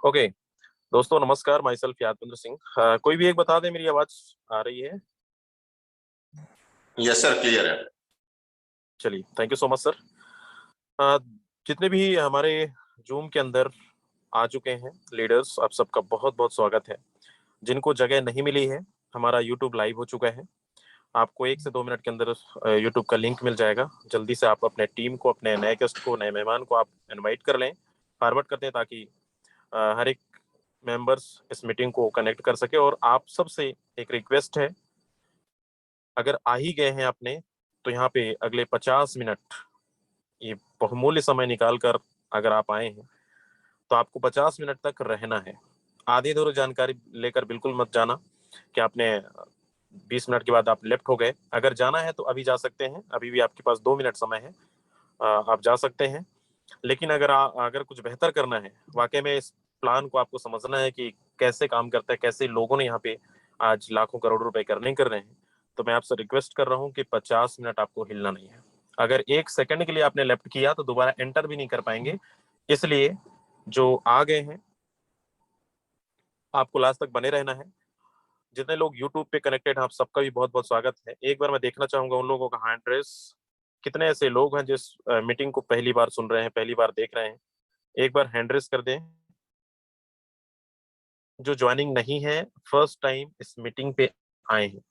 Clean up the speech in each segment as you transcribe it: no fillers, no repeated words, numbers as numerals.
Okay. दोस्तों नमस्कार, my self Yadvindra Singh. कोई भी एक बता दे मेरी आवाज आ रही है? यस सर, क्लियर है। चलिए, thank you so much sir. जितने भी हमारे जूम के अंदर आ चुके हैं लीडर्स, आप सबका बहुत बहुत स्वागत है। जिनको जगह नहीं मिली है, हमारा यूट्यूब लाइव हो चुका है। आपको 1 से 2 मिनट के अंदर यूट्यूब का लिंक मिल जाएगा। जल्दी से आप अपने टीम को, अपने नए गेस्ट को, नए मेहमान को आप इनवाइट कर लें, फॉरवर्ड कर दें, ताकि हर एक मेंबर्स इस मीटिंग को कनेक्ट कर सके। और आप सबसे एक रिक्वेस्ट है, अगर आ ही गए हैं आपने, तो यहाँ पे अगले 50 मिनट ये बहुमूल्य समय निकाल कर अगर आप आए हैं, तो आपको 50 मिनट तक रहना है। आधी अधूरी जानकारी लेकर बिल्कुल मत जाना कि आपने 20 मिनट के बाद आप लेफ्ट हो गए। अगर जाना है तो अभी जा सकते हैं, अभी भी आपके पास 2 मिनट समय है, आप जा सकते हैं। लेकिन अगर कुछ बेहतर करना है, वाकई में इस प्लान को आपको समझना है कि कैसे काम करता है, कैसे लोगों ने यहाँ पे आज लाखों करोड़ों रुपए नहीं कर रहे हैं, तो मैं आपसे रिक्वेस्ट कर रहा हूँ कि 50 मिनट आपको हिलना नहीं है। अगर 1 सेकंड के लिए आपने लेफ्ट किया तो दोबारा एंटर भी नहीं कर पाएंगे। इसलिए जो आ गए हैं, आपको लास्ट तक बने रहना है। जितने लोग यूट्यूब पे कनेक्टेड हैं, आप सबका भी बहुत बहुत स्वागत है। एक बार मैं देखना चाहूंगा उन लोगों का हैंड रेस। कितने ऐसे लोग हैं जिस मीटिंग को पहली बार सुन रहे हैं, पहली बार देख रहे हैं? एक बार हैंड रेस कर दें। जो ज्वाइनिंग नहीं है, फर्स्ट टाइम इस मीटिंग पे आए हैं।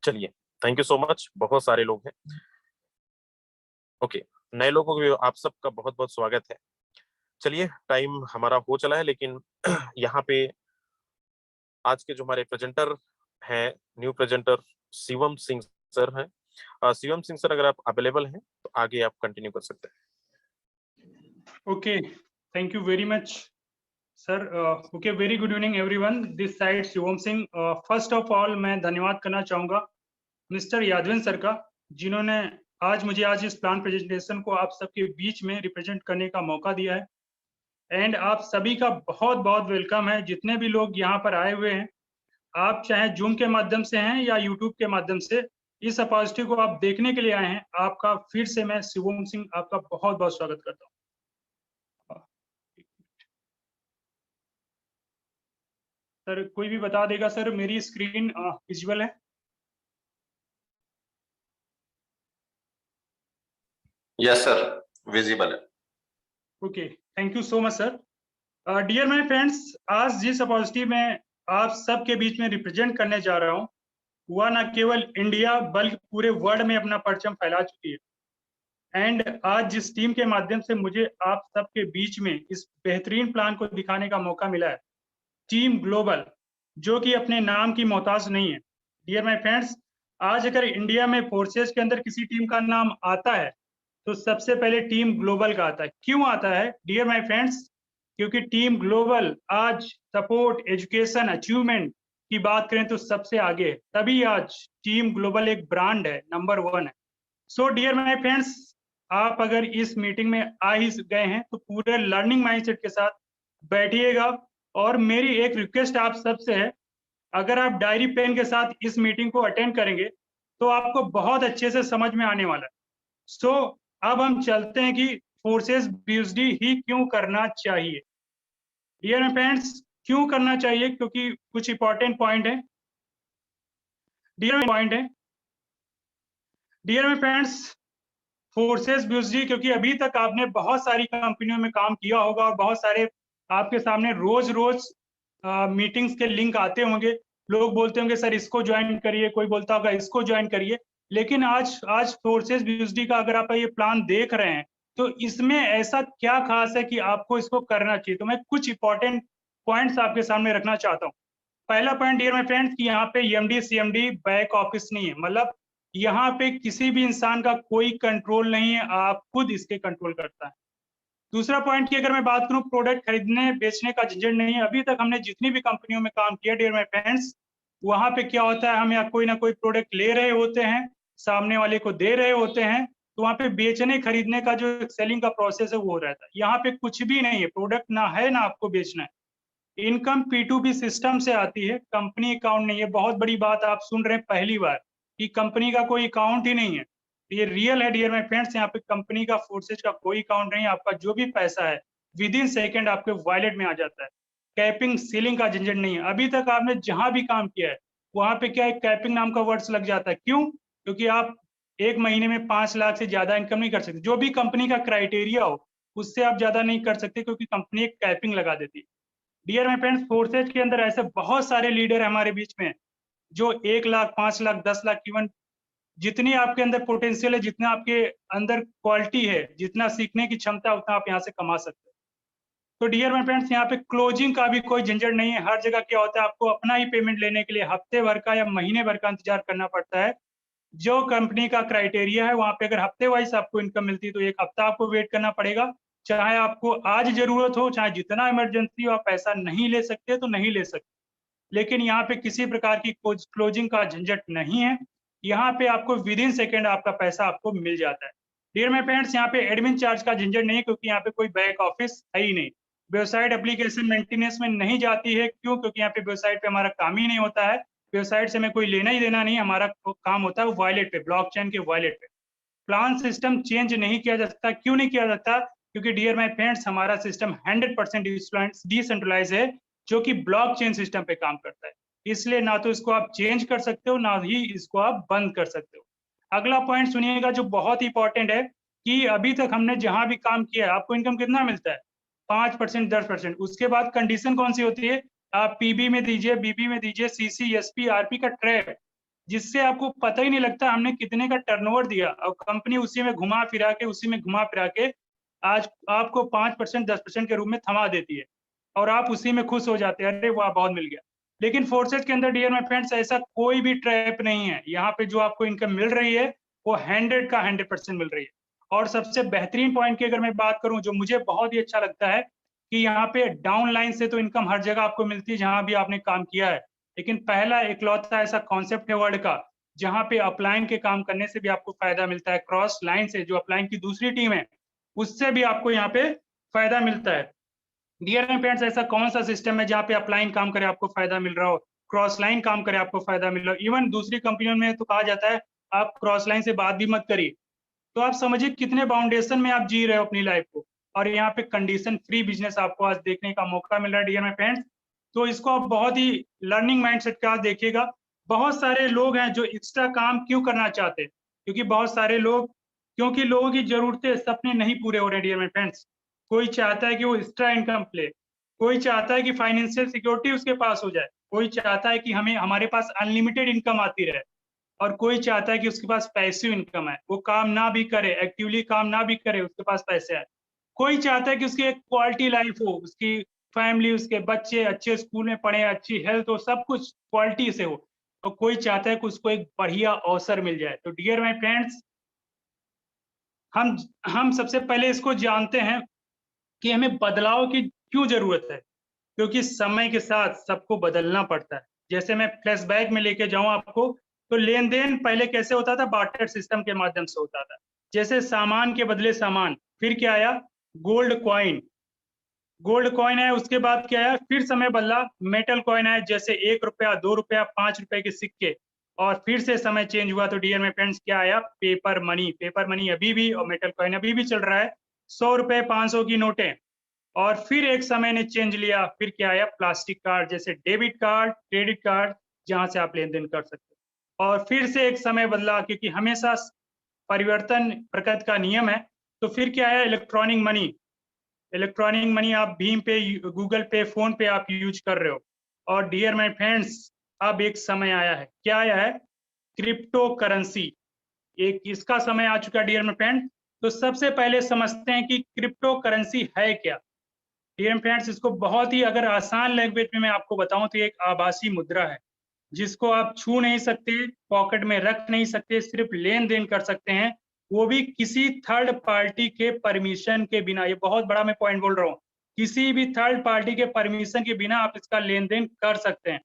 चलिए, थैंक यू सो मच, बहुत सारे लोग हैं। ओके, नए लोगों को भी आप सबका बहुत बहुत स्वागत है। चलिए, टाइम हमारा हो चला है, लेकिन यहाँ पे आज के जो हमारे प्रेजेंटर हैं, new presenter Shivam Singh sir हैं। शिवम सिंह सर, अगर आप अवेलेबल हैं तो आगे आप कंटिन्यू कर सकते हैं। Okay, thank you very much, sir. Okay, very good evening everyone. This side Shivam Singh. First of all, मैं धन्यवाद करना चाहूँगा मिस्टर यादविंद्र सर का, जिन्होंने आज इस प्लान प्रेजेंटेशन को आप सबके बीच में रिप्रेजेंट करने का मौका दिया है। एंड आप सभी का बहुत बहुत वेलकम है। जितने भी लोग यहाँ पर आए हुए हैं, आप चाहे जूम के माध्यम से हैं या यूट्यूब के माध्यम से इस अपॉर्चुनिटी को आप देखने के लिए आए हैं, आपका फिर से मैं शिवम सिंह आपका बहुत बहुत स्वागत करता हूँ। सर कोई भी बता देगा सर, मेरी स्क्रीन विजुअल है? यस सर, विजिबल है। Okay, thank you so much sir. Dear my friends, आज जिस अपॉर्चुनिटी में आप सबके बीच में रिप्रेजेंट करने जा रहा हूँ, वह न केवल इंडिया बल्कि पूरे वर्ल्ड में अपना परचम फैला चुकी है। एंड आज जिस टीम के माध्यम से मुझे आप सबके बीच में इस बेहतरीन प्लान को दिखाने का मौका मिला है, टीम ग्लोबल, जो कि अपने नाम की मोहताज नहीं है। डियर माय फ्रेंड्स, आज अगर इंडिया में फोर्सेस के अंदर किसी टीम का नाम आता है तो सबसे पहले टीम ग्लोबल का आता है। क्यों आता है डियर माय फ्रेंड्स? क्योंकि टीम ग्लोबल आज सपोर्ट, एजुकेशन, अचीवमेंट की बात करें तो सबसे आगे है। तभी आज टीम ग्लोबल एक ब्रांड है, नंबर 1 है। सो डियर माय फ्रेंड्स, आप अगर इस मीटिंग में आ ही गए हैं तो पूरे लर्निंग माइंडसेट के साथ बैठिएगा। और मेरी एक रिक्वेस्ट आप सबसे है, अगर आप डायरी पेन के साथ इस मीटिंग को अटेंड करेंगे तो आपको बहुत अच्छे से समझ में आने वाला है। सो अब हम चलते हैं कि फोर्सेस बीएसडी ही क्यों करना चाहिए। डियर फ्रेंड्स, क्यों करना चाहिए? क्योंकि कुछ इंपॉर्टेंट पॉइंट है। डियर फ्रेंड्स, फोर्सेस बीएसडी, क्योंकि अभी तक आपने बहुत सारी कंपनियों में काम किया होगा और बहुत सारे आपके सामने रोज रोज मीटिंग्स के लिंक आते होंगे। लोग बोलते होंगे सर इसको ज्वाइन करिए, कोई बोलता होगा इसको ज्वाइन करिए। लेकिन आज फोर्सेस बीएसडी का अगर आप ये प्लान देख रहे हैं तो इसमें ऐसा क्या खास है कि आपको इसको करना चाहिए। तो मैं कुछ इंपॉर्टेंट पॉइंट्स आपके सामने रखना चाहता हूँ। पहला पॉइंट डियर माय फ्रेंड्स, कि यहाँ पे एमडी सीएमडी बैक ऑफिस नहीं है, मतलब यहाँ पे किसी भी इंसान का कोई कंट्रोल नहीं है, आप खुद इसके कंट्रोल करता है। दूसरा पॉइंट की अगर मैं बात करूं, प्रोडक्ट खरीदने बेचने का झंझट नहीं है। अभी तक हमने जितनी भी कंपनियों में काम किया डियर माय फ्रेंड्स, वहां पे क्या होता है, हम या कोई ना कोई प्रोडक्ट ले रहे होते हैं, सामने वाले को दे रहे होते हैं, तो वहां पे बेचने खरीदने का जो सेलिंग का प्रोसेस है वो हो रहता है। यहाँ पे कुछ भी नहीं है, प्रोडक्ट ना है ना आपको बेचना है। इनकम P2P सिस्टम से आती है, कंपनी अकाउंट नहीं है। बहुत बड़ी बात आप सुन रहे हैं पहली बार कि कंपनी का कोई अकाउंट ही नहीं है। ये रियल है डियर माय फ्रेंड्स। यहाँ पे कंपनी का फोर्सेज का कोई अकाउंट नहीं, आपका जो भी पैसा है विद इन सेकेंड आपके वॉलेट में आ जाता है। कैपिंग सीलिंग का झंझट नहीं है। अभी तक आपने जहां भी काम किया है वहां पे क्या है, कैपिंग नाम का वर्ड्स लग जाता है। क्यों? क्योंकि आप एक महीने में 5 लाख से ज्यादा इनकम नहीं कर सकते। जो भी कंपनी का क्राइटेरिया हो उससे आप ज्यादा नहीं कर सकते, क्योंकि कंपनी एक कैपिंग लगा देती है। डियर माय फ्रेंड्स, फोर्सेज के अंदर ऐसे बहुत सारे लीडर है हमारे बीच में जो 1 लाख, 5 लाख, 10 लाख, इवन जितनी आपके अंदर पोटेंशियल है, जितना आपके अंदर क्वालिटी है, जितना सीखने की क्षमता है, उतना आप यहाँ से कमा सकते हो। तो डियर माय फ्रेंड्स, यहाँ पे क्लोजिंग का भी कोई झंझट नहीं है। हर जगह क्या होता है, आपको अपना ही पेमेंट लेने के लिए हफ्ते भर का या महीने भर का इंतजार करना पड़ता है। जो कंपनी का क्राइटेरिया है वहां पे अगर हफ्ते वाइज आपको इनकम मिलती है तो 1 हफ्ता आपको वेट करना पड़ेगा। चाहे आपको आज जरूरत हो, चाहे जितना इमरजेंसी हो, आप पैसा नहीं ले सकते तो नहीं ले सकते। लेकिन यहाँ पे किसी प्रकार की क्लोजिंग का झंझट नहीं है। यहाँ पे आपको विद इन सेकेंड आपका पैसा आपको मिल जाता है। डियर माय फ्रेंड्स, यहाँ पे एडमिन चार्ज का झंझट नहीं, क्योंकि यहाँ पे कोई बैक ऑफिस है ही नहीं। वेबसाइट एप्लीकेशन मेंटेनेंस में नहीं जाती है। क्यों? क्योंकि यहाँ पे वेबसाइट पे हमारा काम ही नहीं होता है। वेबसाइट से हमें कोई लेना ही देना नहीं, हमारा काम होता है वॉलेट पे, ब्लॉकचेन के वॉलेट पे। प्लान सिस्टम चेंज नहीं किया जा सकता। क्यों नहीं किया जाता? क्योंकि डियर माय फ्रेंड्स, हमारा सिस्टम 100% डिसेंट्रलाइज है, जो कि ब्लॉकचेन सिस्टम पे काम करता है। इसलिए ना तो इसको आप चेंज कर सकते हो, ना ही इसको आप बंद कर सकते हो। अगला पॉइंट सुनिएगा जो बहुत इंपॉर्टेंट है, कि अभी तक हमने जहां भी काम किया है आपको इनकम कितना मिलता है? 5%, 10%। उसके बाद कंडीशन कौन सी होती है? आप पीबी में दीजिए, बीबी में दीजिए, सीसी, एसपी, आरपी का ट्रैप, जिससे आपको पता ही नहीं लगता हमने कितने का टर्नओवर दिया, और कंपनी उसी में घुमा फिरा के आज आपको 5%, 10% के रूप में थमा देती है, और आप उसी में खुश हो जाते हैं, अरे वाह बहुत मिल गया। लेकिन फोर्सेज के अंदर डियर माय फ्रेंड्स ऐसा कोई भी ट्रैप नहीं है। यहाँ पे जो आपको इनकम मिल रही है वो 100 का 100% मिल रही है। और सबसे बेहतरीन पॉइंट की अगर मैं बात करूं, जो मुझे बहुत ही अच्छा लगता है, कि यहाँ पे डाउन लाइन से तो इनकम हर जगह आपको मिलती है जहां भी आपने काम किया है, लेकिन पहला इकलौता ऐसा कॉन्सेप्ट है वर्ल्ड का जहां पे अपलाइन के काम करने से भी आपको फायदा मिलता है। क्रॉस लाइन से, जो अपलाइन की दूसरी टीम है, उससे भी आपको यहाँ पे फायदा मिलता है। डियर माय फ्रेंड्स, ऐसा कौन सा सिस्टम है जहाँ पे अपलाइन काम करे आपको फायदा मिल रहा हो, क्रॉस लाइन काम करे आपको फायदा मिल रहा हो? इवन दूसरी कंपनियों में तो कहा जाता है आप क्रॉस लाइन से बात भी मत करिए। तो आप समझिए कितने बाउंडेशन में आप जी रहे हो अपनी लाइफ को, और यहाँ पे कंडीशन फ्री बिजनेस आपको आज देखने का मौका मिल रहा है डियर माय फ्रेंड्स। तो इसको आप बहुत ही लर्निंग माइंडसेट का देखिएगा। बहुत सारे लोग हैं जो एक्स्ट्रा काम क्यों करना चाहते हैं, क्योंकि लोगों की जरूरतें, सपने नहीं पूरे हो रहे डियर माय फ्रेंड्स। कोई चाहता है कि वो एक्स्ट्रा इनकम ले, कोई चाहता है कि फाइनेंशियल सिक्योरिटी उसके पास हो जाए, कोई चाहता है कि हमारे पास अनलिमिटेड इनकम आती रहे, और कोई चाहता है कि उसके पास पैसिव इनकम है, वो काम ना भी करे, एक्टिवली काम ना भी करे, उसके पास पैसे आए। कोई चाहता है कि उसकी एक क्वालिटी लाइफ हो, उसकी फैमिली, उसके बच्चे अच्छे स्कूल में पढ़े, अच्छी हेल्थ हो, सब कुछ क्वालिटी से हो। तो कोई चाहता है कि उसको एक बढ़िया अवसर मिल जाए। तो डियर माय फ्रेंड्स, हम सबसे पहले इसको जानते हैं कि हमें बदलाव की क्यों जरूरत है। क्योंकि समय के साथ सबको बदलना पड़ता है। जैसे मैं फ्लैशबैक में लेके जाऊं आपको, तो लेन देन पहले कैसे होता था? बार्टर सिस्टम के माध्यम से होता था। जैसे सामान के बदले सामान, फिर क्या आया? Gold coin. गोल्ड कॉइन है, उसके बाद क्या है? फिर समय बदला, मेटल कॉइन है, जैसे 1 रुपया, 2 रुपया, 5 रुपए के सिक्के। और फिर से समय चेंज हुआ तो डियर माय फ्रेंड्स क्या आया? Paper money. पेपर मनी अभी भी, और मेटल कॉइन अभी भी चल रहा है। 100 रुपए, 500 की नोटें। और फिर एक समय ने चेंज लिया, फिर क्या आया? प्लास्टिक कार्ड, जैसे डेबिट कार्ड, क्रेडिट कार्ड, जहां से आप लेन देन कर सकते हो। और फिर से एक समय बदला, क्योंकि हमेशा परिवर्तन प्रकृति का नियम है। तो फिर क्या है? Electronic money. इलेक्ट्रॉनिक मनी आप भीम पे, गूगल पे, फोन पे आप यूज कर रहे हो। और डियर माय फ्रेंड्स, अब एक समय आया है, क्या आया है? Crypto currency. एक इसका समय आ चुका है डियर माय फ्रेंड। तो सबसे पहले समझते हैं कि क्रिप्टो करेंसी है क्या। डियर फ्रेंड्स, इसको बहुत ही अगर आसान लैंग्वेज में मैं आपको बताऊं तो एक आभासी मुद्रा है, जिसको आप छू नहीं सकते, पॉकेट में रख नहीं सकते, सिर्फ लेन देन कर सकते हैं, वो भी किसी थर्ड पार्टी के परमिशन के बिना। ये बहुत बड़ा मैं पॉइंट बोल रहा हूँ, किसी भी थर्ड पार्टी के परमिशन के बिना आप इसका लेन देन कर सकते हैं।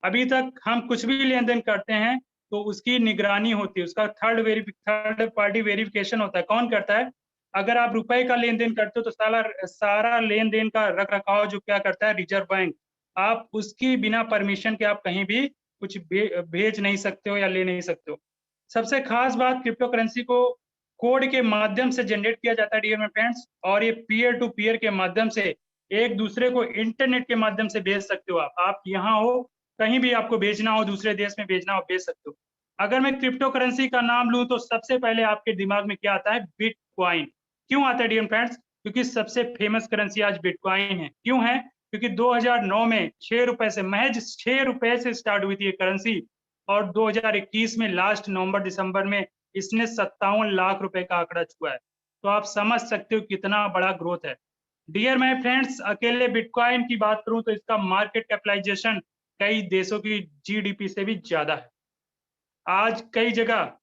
अभी तक हम कुछ भी लेन देन करते हैं तो उसकी निगरानी होती है, उसका थर्ड पार्टी वेरिफिकेशन होता है। कौन करता है? अगर आप रुपए का लेन देन करते हो तो सारा लेन देन का रख रखाव जो क्या करता है? Reserve bank. आप उसकी बिना परमिशन के आप कहीं भी कुछ भेज नहीं सकते हो या ले नहीं सकते हो। सबसे खास बात, क्रिप्टो करेंसी को कोड के माध्यम से जनरेट किया जाता है डियर माय फ्रेंड्स, और ये पीयर टू पीयर के माध्यम से एक दूसरे को इंटरनेट के माध्यम से भेज सकते हो। आप यहाँ हो, कहीं भी आपको भेजना हो, दूसरे देश में भेजना हो, भेज सकते हो। अगर मैं क्रिप्टो करेंसी का नाम लूं तो सबसे पहले आपके दिमाग में क्या आता है? बिटकॉइन। क्यों आता है डियर फ्रेंड्स? क्योंकि सबसे फेमस करेंसी आज बिटकॉइन है। क्यों है? क्योंकि 2009 में 6 रुपए से, महज 6 रुपए से स्टार्ट हुई थी ये करेंसी, और 2021 में लास्ट नवंबर दिसंबर में इसने 57 लाख रुपए का आंकड़ा छुआ है। तो आप समझ सकते हो कितना बड़ा ग्रोथ है। डियर माय फ्रेंड्स, अकेले बिटकॉइन की बात करूं तो इसका मार्केट कैपिटलाइजेशन कई देशों की जीडीपी से भी ज्यादा है। आज कई जगह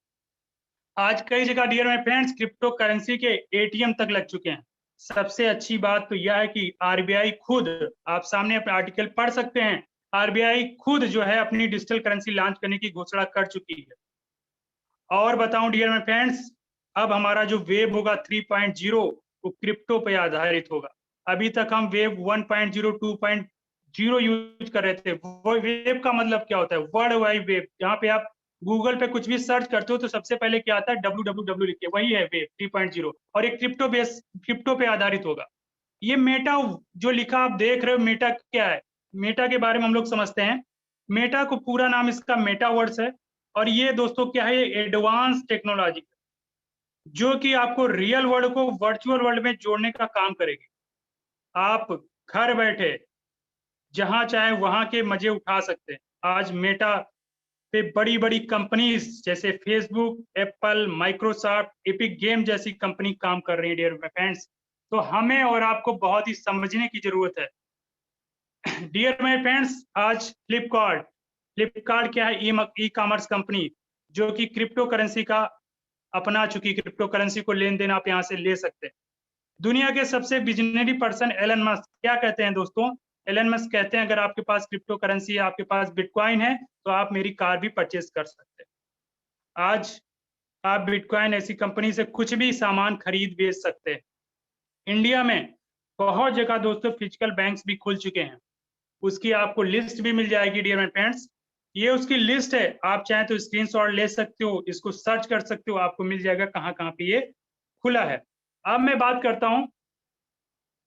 dear my friends crypto currency के एटीएम तक लग चुके हैं। सबसे अच्छी बात तो यह है कि आरबीआई खुद, आप सामने अपने आर्टिकल पढ़ सकते हैं, आरबीआई खुद जो है अपनी डिजिटल करेंसी लॉन्च करने की घोषणा कर चुकी है। और बताऊं डियर माय फ्रेंड्स, अब हमारा जो वेब होगा 3.0 वो क्रिप्टो पे आधारित होगा। अभी तक हम वेब 1.0 2.0 यूज कर रहे थे। वो वेब का मतलब क्या होता है? World wide web. जहाँ पे आप गूगल पे कुछ भी सर्च करते हो तो सबसे पहले क्या आता है? www लिख के, वही है वेब 3.0, और एक क्रिप्टो पे आधारित होगा। ये मेटा जो लिखा आप देख रहे हो, मेटा क्या है? मेटा के बारे में हम लोग समझते हैं। मेटा को पूरा नाम इसका मेटावर्स है, और ये दोस्तों क्या है? एडवांस टेक्नोलॉजी जो कि आपको रियल वर्ल्ड को वर्चुअल वर्ल्ड में जोड़ने का काम करेगी। आप घर बैठे जहां चाहे वहां के मजे उठा सकते हैं। आज मेटा पे बड़ी बड़ी कंपनीज जैसे Facebook, Apple, Microsoft, epic game जैसी कंपनी काम कर रही है डियर फ्रेंड्स। तो हमें और आपको बहुत ही समझने की जरूरत है। डियर माय फ्रेंड्स, आज फ्लिपकार्ट क्या है? ई कॉमर्स कंपनी जो कि क्रिप्टो करेंसी का अपना चुकी। क्रिप्टो करेंसी को लेन देन आप यहाँ से ले सकते हैं। दुनिया के सबसे विजनरी पर्सन एलन मस्क क्या कहते हैं दोस्तों? एलन मस्क कहते हैं अगर आपके पास क्रिप्टो करेंसी है, आपके पास बिटकॉइन है, तो आप मेरी कार भी परचेज कर सकते हैं। आज आप बिटकॉइन ऐसी कंपनी से कुछ भी सामान खरीद बेच सकते हैं। इंडिया में बहुत जगह दोस्तों फिजिकल बैंक्स भी खुल चुके हैं। उसकी आपको लिस्ट भी मिल जाएगी डियर माय फ्रेंड्स। ये उसकी लिस्ट है, आप चाहें तो स्क्रीनशॉट ले सकते हो, इसको सर्च कर सकते हो, आपको मिल जाएगा कहाँ कहाँ पे ये खुला है। अब मैं बात करता हूँ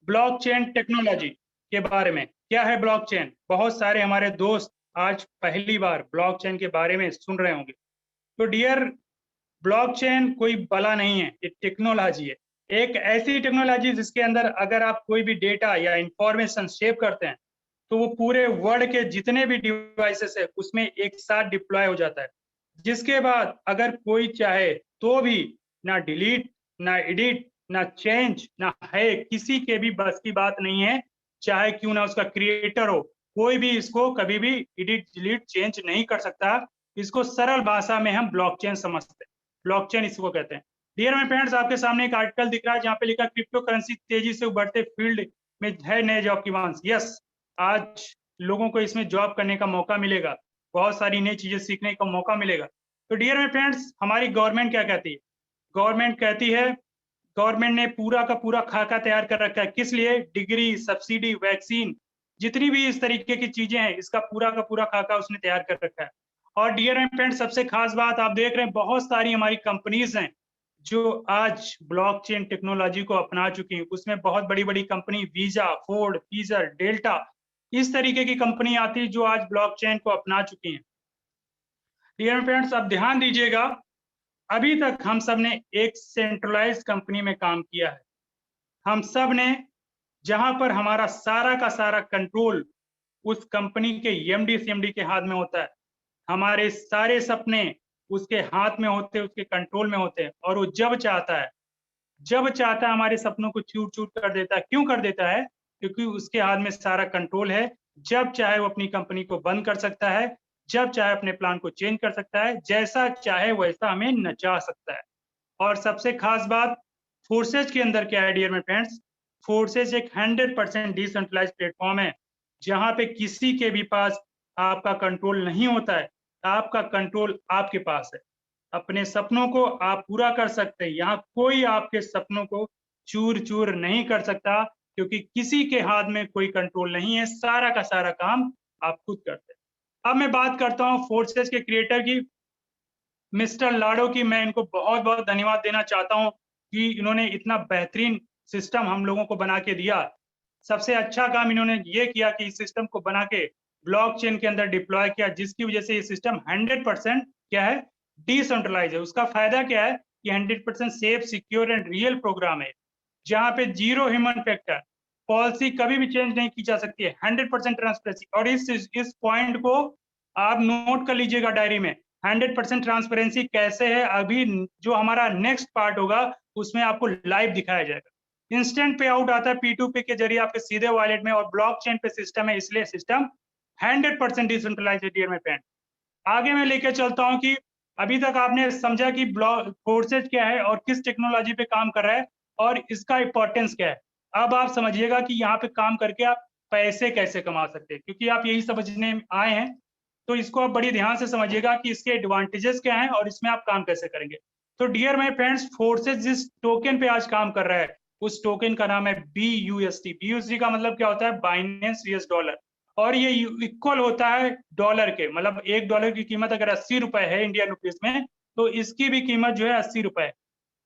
ब्लॉकचेन टेक्नोलॉजी के बारे में। क्या है ब्लॉकचेन? बहुत सारे हमारे दोस्त आज पहली बार ब्लॉकचेन के बारे में सुन रहे होंगे। तो डियर, ब्लॉकचेन कोई बला नहीं है, ये टेक्नोलॉजी है। एक ऐसी टेक्नोलॉजी जिसके अंदर अगर आप कोई भी डेटा या इंफॉर्मेशन सेव करते हैं तो वो पूरे वर्ल्ड के जितने भी डिवाइसेस है उसमें एक साथ डिप्लॉय हो जाता है। जिसके बाद अगर कोई चाहे तो भी ना डिलीट, ना एडिट, ना चेंज, ना है, किसी के भी बस की बात नहीं है, चाहे क्यों ना उसका क्रिएटर हो, कोई भी इसको कभी भी एडिट, डिलीट, चेंज नहीं कर सकता। इसको सरल भाषा में हम ब्लॉकचेन समझते हैं। ब्लॉकचेन इसको कहते हैं। डियर माय फ्रेंड्स, आपके सामने एक आर्टिकल दिख रहा है जहां पे लिखा क्रिप्टो करेंसी तेजी से उभरते फील्ड में है नए जॉब की मांग। यस, आज लोगों को इसमें जॉब करने का मौका मिलेगा, बहुत सारी नई चीजें सीखने का मौका मिलेगा। तो डियर माय फ्रेंड्स, हमारी गवर्नमेंट क्या कहती है? गवर्नमेंट कहती है, गवर्नमेंट ने पूरा का पूरा खाका तैयार कर रखा है। किस लिए? डिग्री, सब्सिडी, वैक्सीन, जितनी भी इस तरीके की चीजें हैं, इसका पूरा का पूरा खाका उसने तैयार कर रखा है। और डियर माय फ्रेंड्स, सबसे खास बात आप देख रहे हैं, बहुत सारी हमारी कंपनीज हैं जो आज ब्लॉकचेन टेक्नोलॉजी को अपना चुकी हैं। उसमें बहुत बड़ी बड़ी कंपनी वीजा, फोर्ड, फीजर, डेल्टा, इस तरीके की कंपनी आती है जो आज ब्लॉकचेन को अपना चुकी हैं। डियर फ्रेंड्स, अब ध्यान दीजिएगा, अभी तक हम सब ने एक सेंट्रलाइज्ड कंपनी में काम किया है। हम सब ने, जहां पर हमारा सारा का सारा कंट्रोल उस कंपनी के एमडी सीएमडी के हाथ में होता है। हमारे सारे सपने उसके हाथ में होते हैं, उसके कंट्रोल में होते हैं, और वो जब चाहता है हमारे सपनों को चूर चूर कर देता है। क्यों कर देता है? क्योंकि उसके हाथ में सारा कंट्रोल है। जब चाहे वो अपनी कंपनी को बंद कर सकता है, जब चाहे अपने प्लान को चेंज कर सकता है, जैसा चाहे वैसा हमें नचा सकता है। और सबसे खास बात, फोर्सेज के अंदर क्या है डियर माय फ्रेंड्स? फोर्सेज एक 100% डिसेंट्रलाइज्ड प्लेटफॉर्म है जहां पे किसी के भी पास आपका कंट्रोल नहीं होता है। आपका कंट्रोल आपके पास है। अपने सपनों को आप पूरा कर सकते हैं। यहाँ कोई आपके सपनों को चूर चूर नहीं कर सकता, क्योंकि किसी के हाथ में कोई कंट्रोल नहीं है। सारा का सारा काम आप खुद करते हैं। अब मैं बात करता हूँ फोर्सेज के क्रिएटर की। मिस्टर लाडो की मैं इनको बहुत बहुत धन्यवाद देना चाहता हूँ कि इन्होंने इतना बेहतरीन सिस्टम हम लोगों को बना के दिया। सबसे अच्छा काम इन्होंने ये किया कि इस सिस्टम को बना के ब्लॉकचेन के अंदर डिप्लॉय किया, जिसकी वजह से ये सिस्टम 100% क्या है, डिसेंट्रलाइज है। उसका फायदा क्या है कि 100% safe, secure and real program है, जहां पे जीरो ह्यूमन फैक्टर, पॉलिसी कभी भी चेंज नहीं की जा सकती है, 100% ट्रांसपेरेंसी। और इस पॉइंट को आप नोट कर लीजिएगा डायरी में, 100% ट्रांसपेरेंसी कैसे है, अभी जो हमारा नेक्स्ट पार्ट होगा उसमें आपको लाइव दिखाया जाएगा। इंस्टेंट पे आउट आता है P2P के जरिए आपके सीधे वॉलेट में, और ब्लॉकचेन पे सिस्टम है, इसलिए सिस्टम 100% डिसेंट्रलाइज्ड है डियर माय फ्रेंड। आगे मैं लेके चलता हूं कि अभी तक आपने समझा कि ब्लॉक फोर्सेज क्या है और किस टेक्नोलॉजी पे काम कर रहा है और इसका इंपॉर्टेंस क्या है। अब आप समझिएगा कि यहाँ पे काम करके आप पैसे कैसे कमा सकते हैं, क्योंकि आप यही समझने आए हैं, तो इसको आप बड़ी ध्यान से समझिएगा कि इसके एडवांटेजेस क्या हैं और इसमें आप काम कैसे करेंगे। तो डियर माय फ्रेंड्स, फोर्सेज जिस टोकन पे आज काम कर रहा है उस टोकन का नाम है BUSD। BUSD का मतलब क्या होता है, बाइनेंस यूएस डॉलर, और ये इक्वल होता है डॉलर के, मतलब $1 की कीमत अगर 80 रुपए है इंडियन रुपीज में, तो इसकी भी कीमत जो है 80 रुपए।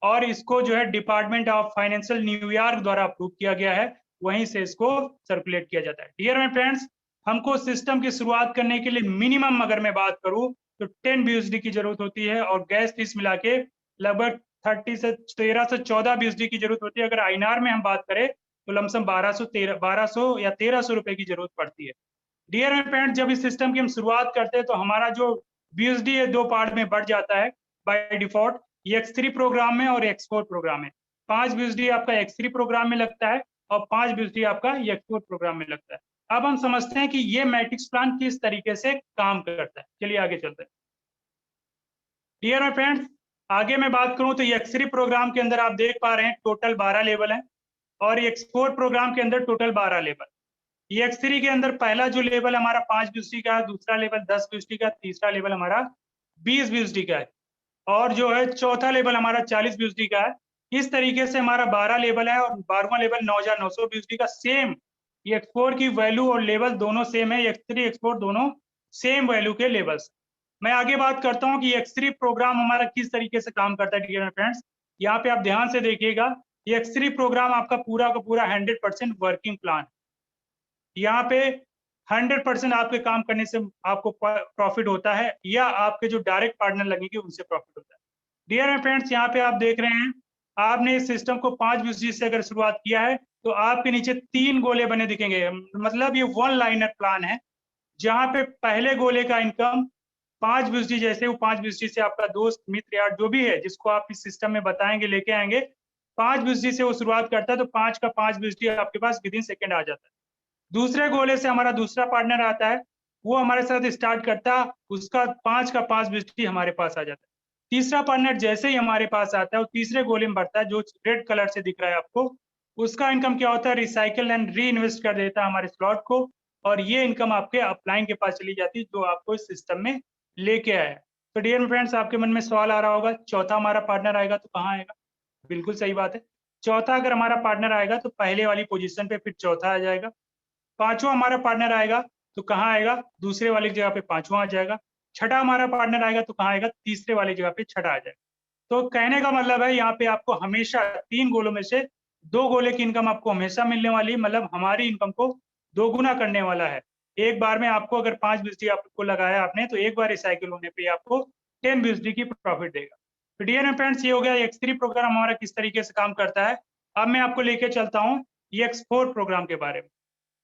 और इसको जो है डिपार्टमेंट ऑफ फाइनेंशियल न्यूयॉर्क द्वारा अप्रूव किया गया है, वहीं से इसको सर्कुलेट किया जाता है। डियर माय फ्रेंड्स, हमको सिस्टम की शुरुआत करने के लिए मिनिमम अगर मैं बात करूं तो 10 BUSD की जरूरत होती है, और गैस फीस मिला के लगभग 13 से 14 BUSD की जरूरत होती है। अगर आईएनआर में हम बात करें तो लमसम 1200 या 1300 रुपए की जरूरत पड़ती है। डियर माय फ्रेंड्स, जब इस सिस्टम की हम शुरुआत करते हैं तो हमारा जो BUSD है दो पार्ट में बढ़ जाता है बाय डिफॉल्ट, X3 प्रोग्राम में और X4 प्रोग्राम में। 5 BUSD आपका X3 प्रोग्राम में लगता है और 5 BUSD आपका X4 प्रोग्राम में लगता है। अब हम समझते हैं कि ये मैट्रिक्स प्लान किस तरीके से काम करता है। चलिए आगे चलते हैं। डियर माय फ्रेंड्स, आगे मैं बात करूं तो X3 प्रोग्राम के अंदर आप देख पा रहे हैं टोटल 12 लेवल हैं, और X4 प्रोग्राम के अंदर टोटल 12 लेवल। X3 के अंदर पहला जो लेवल हमारा 5 BUSD का है, दूसरा लेवल 10 BUSD का, तीसरा लेवल हमारा 20 BUSD का है, और जो है चौथा लेवल हमारा 40 BUSD का है। इस तरीके से हमारा 12 लेवल है, और 12वां लेवल 9900 BUSD का। सेम X4 की वैल्यू और लेवल दोनों सेम है, X3 X4 दोनों सेम वैल्यू के लेवल्स। मैं आगे बात करता हूं कि X3 प्रोग्राम हमारा किस तरीके से काम करता है। डियर फ्रेंड्स, यहाँ पे आप ध्यान से देखिएगा, X3 प्रोग्राम आपका पूरा का पूरा 100% वर्किंग प्लान। यहाँ पे 100% आपके काम करने से आपको प्रॉफिट होता है, या आपके जो डायरेक्ट पार्टनर लगेंगे उनसे प्रॉफिट होता है। डियर फ्रेंड्स, यहाँ पे आप देख रहे हैं, आपने इस सिस्टम को 5 BUSD से अगर शुरुआत किया है तो आपके नीचे 3 गोले बने दिखेंगे, मतलब ये वन लाइनर प्लान है, जहां पे पहले गोले का इनकम 5 BUSD, जैसे वो 5 BUSD से आपका दोस्त मित्र या जो भी है जिसको आप इस सिस्टम में बताएंगे लेके आएंगे, 5 BUSD से वो शुरुआत करता है, तो 5 का 5 BUSD आपके पास विद इन सेकेंड आ जाता है। दूसरे गोले से हमारा दूसरा पार्टनर आता है, वो हमारे साथ स्टार्ट करता है, उसका 5 का 5 BUSD हमारे पास आ जाता है। तीसरा पार्टनर जैसे ही हमारे पास आता है वो तीसरे गोले में बढ़ता है, जो रेड कलर से दिख रहा है आपको, उसका इनकम क्या होता है, रिसाइकिल एंड री इन्वेस्ट कर देता है हमारे स्लॉट को, और ये इनकम आपके अपलाइन के पास चली जाती है, जो आपको इस सिस्टम में लेके आया है। तो डियर फ्रेंड्स, आपके मन में सवाल आ रहा होगा, चौथा हमारा पार्टनर आएगा तो कहाँ आएगा? बिल्कुल सही बात है, चौथा अगर हमारा पार्टनर आएगा तो पहले वाली पोजीशन पे फिर चौथा आ जाएगा। पांचवा हमारा पार्टनर आएगा तो कहाँ आएगा? दूसरे वाली जगह पे पांचवा आ जाएगा। छठा हमारा पार्टनर आएगा तो कहाँ आएगा? तीसरे वाली जगह पे छठा आ जाएगा। तो कहने का मतलब है, यहाँ पे आपको हमेशा 3 गोलों में से 2 गोले की इनकम आपको हमेशा मिलने वाली, मतलब हमारी इनकम को दोगुना करने वाला है। एक बार में आपको अगर 5 BUSD आपको लगाया आपने, तो एक बार रिसाइकिल होने पे आपको 10 BUSD की प्रॉफिट देगा। तो डियर फ्रेंड्स, ये हो गया X3 प्रोग्राम हमारा किस तरीके से काम करता है। अब मैं आपको लेके चलता हूँ X4 प्रोग्राम के बारे में।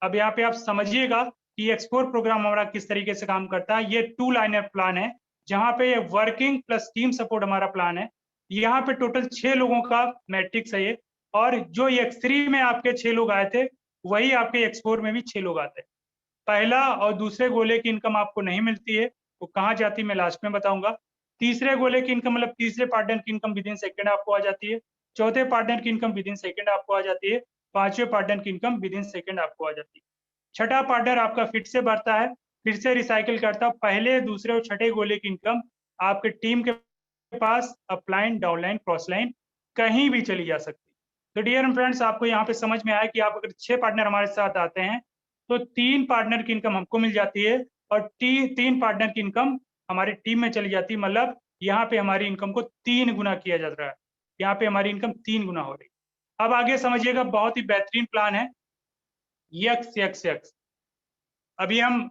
अब यहाँ पे आप समझिएगा कि X4 प्रोग्राम हमारा किस तरीके से काम करता है। ये 2 लाइनर प्लान है, जहाँ पे ये वर्किंग प्लस टीम सपोर्ट हमारा प्लान है। यहाँ पे टोटल 6 लोगों का मैट्रिक्स है ये, और जो X3 में आपके 6 लोग आए थे, वही आपके X4 में भी 6 लोग आते हैं। पहला और दूसरे गोले की इनकम आपको नहीं मिलती है, वो कहाँ जाती है मैं लास्ट में बताऊंगा। तीसरे गोले की इनकम, मतलब तीसरे पार्टनर की इनकम विद इन सेकेंड आपको आ जाती है। चौथे पार्टनर की इनकम विद इन सेकेंड आपको आ जाती है। पांचवें पार्टनर की इनकम विद इन सेकेंड आपको आ जाती है। छठा पार्टनर आपका फिर से बढ़ता है, फिर से रिसाइकिल करता है। पहले, दूसरे और छठे गोले की इनकम आपके टीम के पास अपलाइन, डाउनलाइन, क्रॉसलाइन कहीं भी चली जा सकती है। तो डियर फ्रेंड्स, आपको यहाँ पे समझ में आया कि आप अगर 6 पार्टनर हमारे साथ आते हैं तो 3 पार्टनर की इनकम हमको मिल जाती है, और 3 पार्टनर की इनकम हमारी टीम में चली जाती है, मतलब यहाँ पे हमारी इनकम को 3 गुना किया जा रहा है, यहाँ पे हमारी इनकम 3 गुना हो रही है। अब आगे समझिएगा, बहुत ही बेहतरीन प्लान है YXX। अभी हम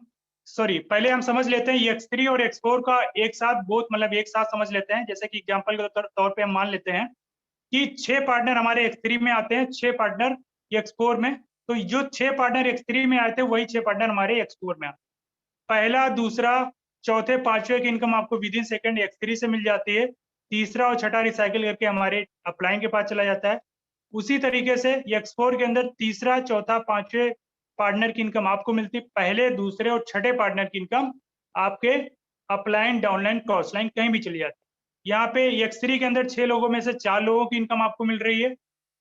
पहले हम समझ लेते हैं X3 और X4 का एक साथ, बोथ मतलब एक साथ समझ लेते हैं। जैसे कि एग्जांपल के तौर पे हम मान लेते हैं कि 6 पार्टनर हमारे X3 में आते हैं, 6 पार्टनर X4 में। तो जो 6 पार्टनर X3 में आए थे वही 6 पार्टनर हमारे X4 में आते हैं। पहला, दूसरा, चौथे, पांचवे की इनकम आपको विद इन सेकंड X3 से मिल जाती है। तीसरा और छठा रिसाइकिल करके हमारे अपलाइन के पास चला जाता है। उसी तरीके से X4 के अंदर तीसरा, चौथा, पांचवे पार्टनर की इनकम आपको मिलती है। पहले, दूसरे और छठे पार्टनर की इनकम आपके अपलाइन, डाउनलाइन, क्रॉसलाइन कहीं भी चली जाती है। यहाँ पे X3 के अंदर 6 लोगों में से 4 लोगों की इनकम आपको मिल रही है,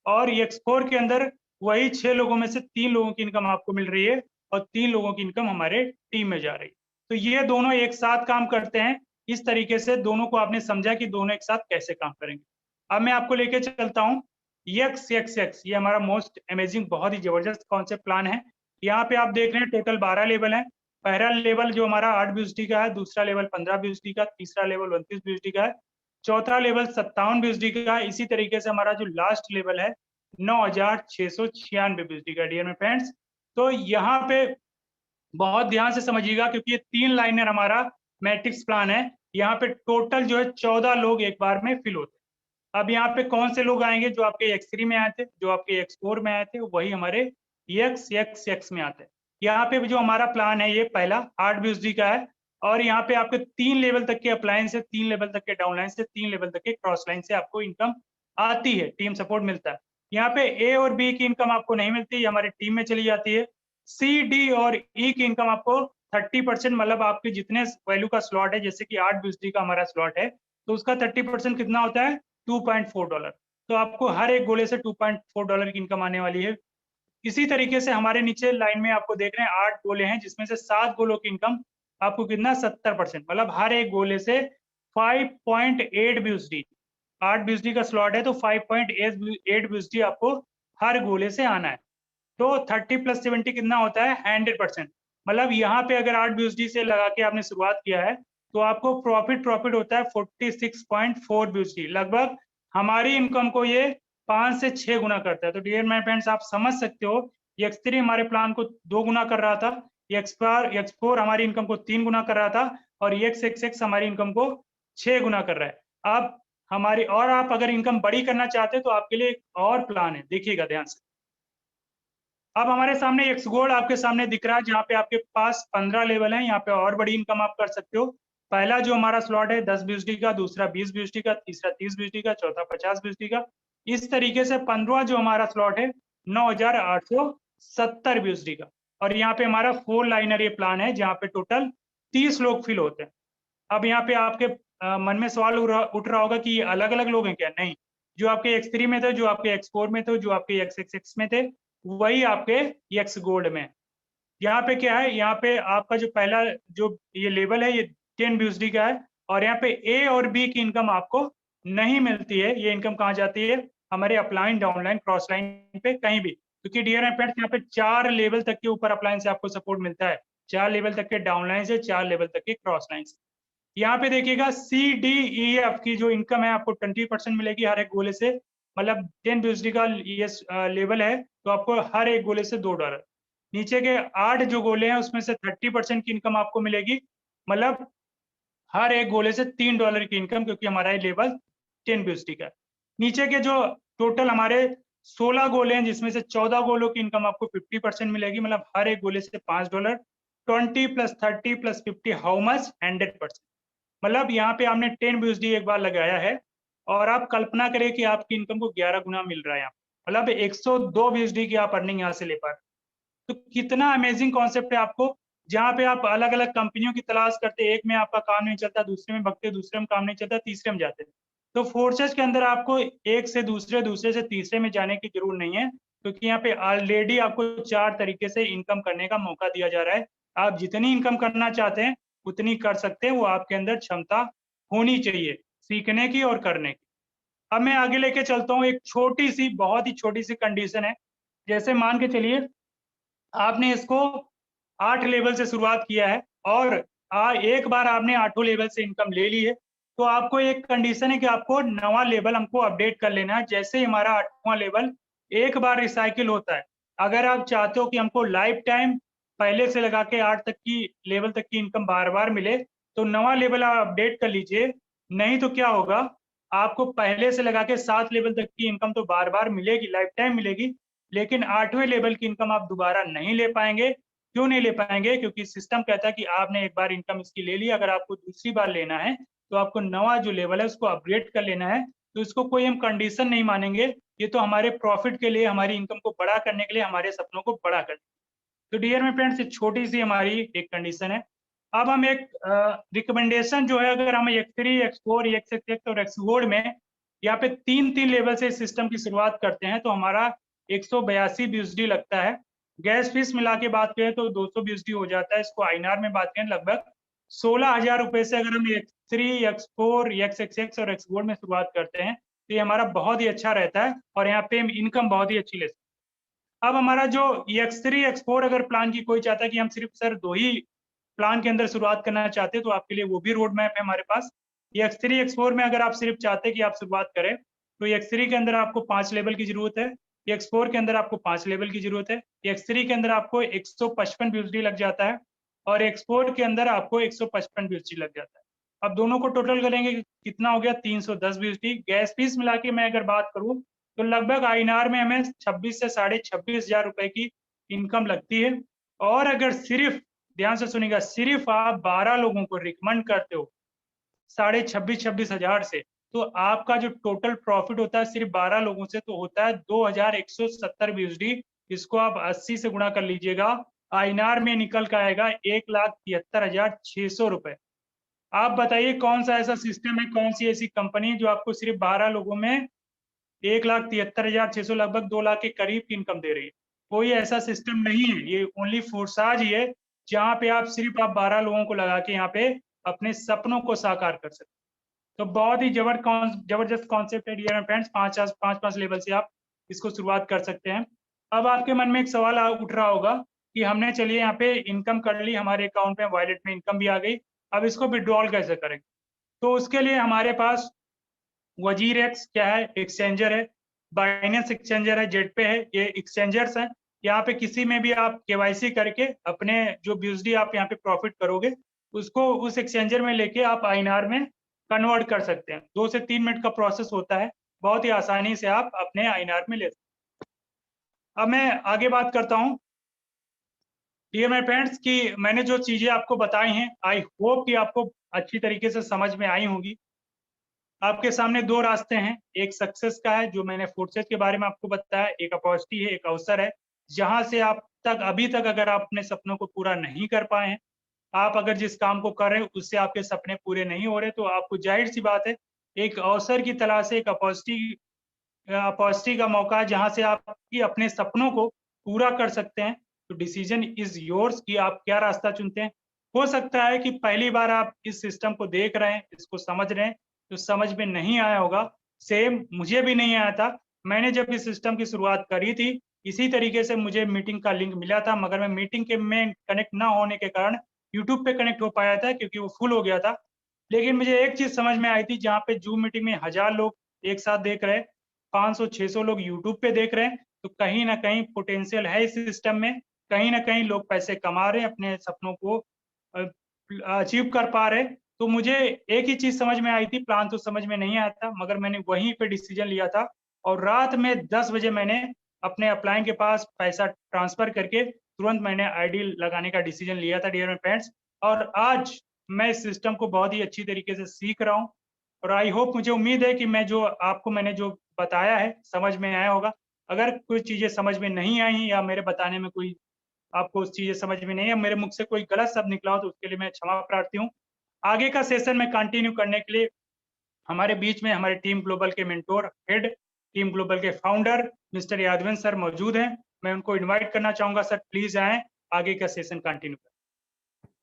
और X4 के अंदर वही 6 लोगों में से 3 लोगों की इनकम आपको मिल रही है, और 3 लोगों की इनकम हमारे टीम में जा रही है। तो ये दोनों एक साथ काम करते हैं। इस तरीके से दोनों को आपने समझा कि दोनों एक साथ कैसे काम करेंगे। अब मैं आपको लेके चलता हूँ YXX। ये हमारा मोस्ट अमेजिंग, बहुत ही जबरदस्त कॉन्सेप्ट प्लान है। यहाँ पे आप देख रहे हैं टोटल 12 लेवल है। पहला लेवल जो हमारा 8 BUSD का है, दूसरा लेवल 15 BUSD का, तीसरा लेवल 29 BUSD का है, चौथा लेवल 57 BUSD का है। इसी तरीके से हमारा जो लास्ट लेवल है 9696 BUSD का। डियर माय फ्रेंड्स, तो यहाँ पे बहुत ध्यान से समझिएगा, क्योंकि ये 3 लाइनर हमारा मैट्रिक्स प्लान है। यहाँ पे टोटल जो है 14 लोग एक बार में फिल होते हैं। अब यहाँ पे कौन से लोग आएंगे? जो आपके X3 में आए थे, जो आपके X4 में आए थे, वही हमारे YXX में आते हैं। यहाँ पे जो हमारा प्लान है, ये पहला 8 BUSD का है, और यहाँ पे आपके 3 लेवल तक के अपलाइन से, 3 लेवल तक के डाउनलाइन से, 3 लेवल तक के क्रॉस लाइन से आपको इनकम आती है, टीम सपोर्ट मिलता है। यहाँ पे A और B की इनकम आपको नहीं मिलती, ये हमारी टीम में चली जाती है। C, D और E की इनकम आपको 30%, मतलब आपके जितने वैल्यू का स्लॉट है, जैसे कि 8 BUSD का हमारा स्लॉट है, तो उसका 30% कितना होता है? $2.4। तो आपको हर एक गोले से $2.4 की इनकम आने वाली है। इसी तरीके से हमारे नीचे लाइन में आपको देख रहे हैं 8 गोले हैं, जिसमें से 7 गोलों की इनकम आपको कितना? 70%, मतलब हर एक गोले से 5.8 BUSD। 8 BUSD का स्लॉट है, तो 5.8 BUSD आपको हर गोले से आना है। तो 30 + 70 कितना होता है? 100%। मतलब यहाँ पे अगर 8 BUSD से लगा के आपने शुरुआत किया है, तो आपको प्रॉफिट होता है 46.4 BUSD। लगभग हमारी इनकम को ये 5 से 6 गुना करता है। तो डियर माय फ्रेंड्स, आप समझ सकते हो, X3 हमारे प्लान को 2 गुना कर रहा था, X4 हमारी इनकम को 3 गुना कर रहा था, और YXX हमारी इनकम को 6 गुना कर रहा है। अब हमारी, और आप अगर इनकम बड़ी करना चाहते हैं तो आपके लिए एक और प्लान है, देखिएगा ध्यान से। अब हमारे सामने X गोल्ड आपके सामने दिख रहा है, जहाँ पे आपके पास 15 लेवल है। यहाँ पे और बड़ी इनकम आप कर सकते हो। पहला जो हमारा स्लॉट है 10 BUSD का, दूसरा 20 BUSD का, तीसरा 30 BUSD का, चौथा 50 BUSD का। इस तरीके से 15वां जो हमारा स्लॉट है 9870 BUSD का। और यहाँ पे हमारा 4 लाइनर ये प्लान है, जहाँ पे टोटल 30 लोग फिल होते हैं। अब यहाँ पे आपके मन में सवाल उठ रहा होगा कि ये अलग अलग लोग हैं क्या? नहीं, जो आपके X3 में थे, जो आपके X4 में थे, जो आपके YXX में थे, वही आपके X गोल्ड में। यहाँ पे क्या है? यहाँ पे आपका जो पहला जो ये लेवल है, ये 10 BUSD का है, और यहाँ पे A और B की इनकम आपको नहीं मिलती है। ये इनकम कहाँ जाती है? हमारे अपलाइन, डाउनलाइन, क्रॉस लाइन पे कहीं भी। क्योंकि डियर एंड फ्रेंड्स, यहाँ पे 4 लेवल तक के ऊपर अपलाइन से आपको सपोर्ट मिलता है, 4 लेवल तक के डाउनलाइन से, 4 लेवल तक के क्रॉस लाइन से। यहाँ पे देखिएगा CDEF की जो इनकम है आपको 20% मिलेगी हर एक गोले से। मतलब 10 BUSD का ये लेवल है, तो आपको हर एक गोले से $2। नीचे के 8 जो गोले हैं उसमें से 30% की इनकम आपको मिलेगी, मतलब हर एक गोले से $3 की इनकम, क्योंकि हमारा ये लेवल 10 BUSD का है। नीचे के जो टोटल हमारे 16 गोले हैं, जिसमें से 14 गोलों की इनकम आपको 50% मिलेगी, मतलब हर एक गोले से $5। 20 + 30 + 50 हाउ मच? 100%। मतलब यहाँ पे आपने 10 BUSD एक बार लगाया है, और आप कल्पना करें कि आपकी इनकम को 11 गुना मिल रहा है यहाँ, मतलब 102 BUSD की आप अर्निंग यहाँ से ले पा रहे। तो कितना अमेजिंग कॉन्सेप्ट है आपको, जहाँ पे आप अलग अलग कंपनियों की तलाश करते, एक में आपका काम नहीं चलता, दूसरे में भगते, दूसरे में काम नहीं चलता, तीसरे में जाते। तो फोर्सेस के अंदर आपको एक से दूसरे, दूसरे से तीसरे में जाने की जरूरत नहीं है, क्योंकि यहाँ पे ऑलरेडी आपको 4 तरीके से इनकम करने का मौका दिया जा रहा है। आप जितनी इनकम करना चाहते हैं उतनी कर सकते हैं, वो आपके अंदर क्षमता होनी चाहिए सीखने की और करने की। अब मैं आगे लेके चलता हूँ, एक छोटी सी, बहुत ही छोटी सी कंडीशन है। जैसे मान के चलिए आपने इसको 8 लेवल से शुरुआत किया है, और एक बार आपने 8 लेवल से इनकम ले ली है, तो आपको एक कंडीशन है कि आपको नवा लेवल हमको अपडेट कर लेना है। जैसे ही हमारा 8वां लेवल एक बार रिसाइकिल होता है, अगर आप चाहते हो कि हमको लाइफ टाइम पहले से लगा के 8 तक की लेवल तक की इनकम बार-बार मिले, तो नवा लेवल आप अपडेट कर लीजिए। नहीं तो क्या होगा, आपको पहले से लगा के 7 लेवल तक की इनकम तो बार-बार मिलेगी, लाइफ टाइम मिलेगी, लेकिन 8वें लेवल की इनकम आप दोबारा नहीं ले पाएँगे। क्यों नहीं ले पाएँगे? क्योंकि सिस्टम कहता है कि आपने एक बार इनकम इसकी ले ली, अगर आपको दूसरी बार लेना है, तो आपको नवा जो लेवल है उसको अपग्रेड कर लेना है। तो इसको कोई हम कंडीशन नहीं मानेंगे, ये तो हमारे प्रॉफिट के लिए, हमारी इनकम को बड़ा करने के लिए, हमारे सपनों को बड़ा करने। तो डियर माय फ्रेंड्स, ये छोटी-सी हमारी एक कंडीशन है। अब हम एक रिकमेंडेशन जो है, अगर हम X3, X4, X66 और Xgold में यहाँ पे 3-3 लेवल से सिस्टम की शुरुआत करते हैं, तो हमारा 182 BUSD लगता है। गैस फीस मिला के बात करें तो 200 BUSD हो जाता है। इसको INR में बात करें लगभग 16,000 रुपए से अगर हम X3, X4, X66 और Xgold में शुरुआत करते हैं, तो ये हमारा बहुत ही अच्छा रहता है और यहाँ पे हम इनकम बहुत ही अच्छी ले सकते हैं। अब हमारा जो X3, X4 अगर प्लान की कोई चाहता है कि हम सिर्फ सर 2 ही प्लान के अंदर शुरुआत करना चाहते हैं, तो आपके लिए वो भी रोड मैप है हमारे पास। X3, X4 में अगर आप सिर्फ चाहते हैं कि आप शुरुआत करें, तो X3 के अंदर आपको 5 लेवल की जरूरत है, X4 के अंदर आपको 5 लेवल की जरूरत है, X3 के अंदर आपको 155 BUSD लग जाता है और X4 के अंदर आपको 155 BUSD लग जाता है। अब दोनों को टोटल करेंगे, कितना हो गया? 310 BUSD। गैस फीस मिला के मैं अगर बात करूँ, तो लगभग INR में हमें 26 से साढ़े 26,000 रुपए की इनकम लगती है। और अगर सिर्फ, ध्यान से सुनिएगा, सिर्फ आप 12 लोगों को रिकमेंड करते हो साढ़े 26 हजार से, तो आपका जो टोटल प्रॉफिट होता है सिर्फ 12 लोगों से, तो होता है 2170 BUSD। इसको आप 80 से गुणा कर लीजिएगा, INR में निकल के आएगा 1,73,600 रुपए। आप बताइए कौन सा ऐसा सिस्टम है, कौन सी ऐसी कंपनी जो आपको सिर्फ 12 लोगों में 1,73,600 लगभग 2 लाख के करीब की इनकम दे रही है? कोई ऐसा सिस्टम नहीं है, ये ओनली फोर्साज ही है, जहाँ पे आप सिर्फ 12 लोगों को लगा के यहाँ पे अपने सपनों को साकार कर सकते हैं। तो बहुत ही जबरदस्त कॉन्सेप्ट है डियर फ्रेंड्स। 5 लेवल से आप इसको शुरुआत कर सकते हैं। अब आपके मन में एक सवाल उठ रहा होगा कि हमने चलिए यहाँ पे इनकम कर ली, हमारे अकाउंट में वॉलेट में इनकम भी आ गई, अब इसको विड्रॉल कैसे करेंगे? तो उसके लिए हमारे पास WazirX क्या है, एक्सचेंजर है, बाइनेंस एक्सचेंजर है, जेटपे है, ये एक्सचेंजर्स हैं। यहाँ पे किसी में भी आप KYC करके अपने जो BUSD आप यहाँ पे प्रॉफिट करोगे, उसको उस एक्सचेंजर में लेके आप INR में कन्वर्ट कर सकते हैं। 2 से 3 मिनट का प्रोसेस होता है, बहुत ही आसानी से आप अपने INR में ले सकते हैं। अब मैं आगे बात करता हूँ डियर माय फ्रेंड्स कि मैंने जो चीजें आपको बताई हैं, आई होप कि आपको अच्छी तरीके से समझ में आई होंगी। आपके सामने 2 रास्ते हैं, एक सक्सेस का है जो मैंने फोर्सेस के बारे में आपको बताया, एक अपॉर्चुनिटी है, एक अवसर है, जहां से आप तक अभी तक अगर आप अपने सपनों को पूरा नहीं कर पाए हैं, आप अगर जिस काम को कर रहे हैं उससे आपके सपने पूरे नहीं हो रहे, तो आपको जाहिर सी बात है एक अवसर की तलाश है, एक अपॉर्चुनिटी का मौका है जहां से आप अपने सपनों को पूरा कर सकते हैं। तो डिसीजन इज योर्स कि आप क्या रास्ता चुनते हैं। हो सकता है कि पहली बार आप इस सिस्टम को देख रहे हैं, इसको समझ रहे हैं, तो समझ में नहीं आया होगा। सेम मुझे भी नहीं आया था। मैंने जब इस सिस्टम की शुरुआत करी थी, इसी तरीके से मुझे मीटिंग का लिंक मिला था, मगर मैं मीटिंग के में कनेक्ट ना होने के कारण यूट्यूब पे कनेक्ट हो पाया था क्योंकि वो फुल हो गया था। लेकिन मुझे एक चीज समझ में आई थी, जहाँ पे जूम मीटिंग में 1000 लोग एक साथ देख रहे हैं, 500-600 लोग यूट्यूब पे देख रहे हैं, तो कहीं ना कहीं पोटेंशियल है इस सिस्टम में, कहीं ना कहीं लोग पैसे कमा रहे हैं, अपने सपनों को अचीव कर पा रहे। तो मुझे एक ही चीज समझ में आई थी, प्लान तो समझ में नहीं आया था, मगर मैंने वहीं पे डिसीजन लिया था और रात में 10 बजे मैंने अपने अपलाइन के पास पैसा ट्रांसफर करके तुरंत मैंने आईडी लगाने का डिसीजन लिया था डियर फ्रेंड्स। और आज मैं इस सिस्टम को बहुत ही अच्छी तरीके से सीख रहा हूँ और आई होप, मुझे उम्मीद है कि मैंने जो बताया है समझ में आया होगा। अगर कुछ चीजें समझ में नहीं आई या मेरे बताने में कोई आपको उस चीजें समझ में नहीं है, मेरे मुख से कोई गलत शब्द निकला हो, तो उसके लिए मैं क्षमा प्रार्थी हूँ। आगे का सेशन में कंटिन्यू करने के लिए हमारे बीच में हमारे टीम ग्लोबल के मेंटोर, हेड टीम ग्लोबल के फाउंडर मिस्टर यादवेंद्र सर मौजूद हैं। मैं उनको इनवाइट करना चाहूंगा, सर प्लीज आए, आगे का सेशन कंटिन्यू करें।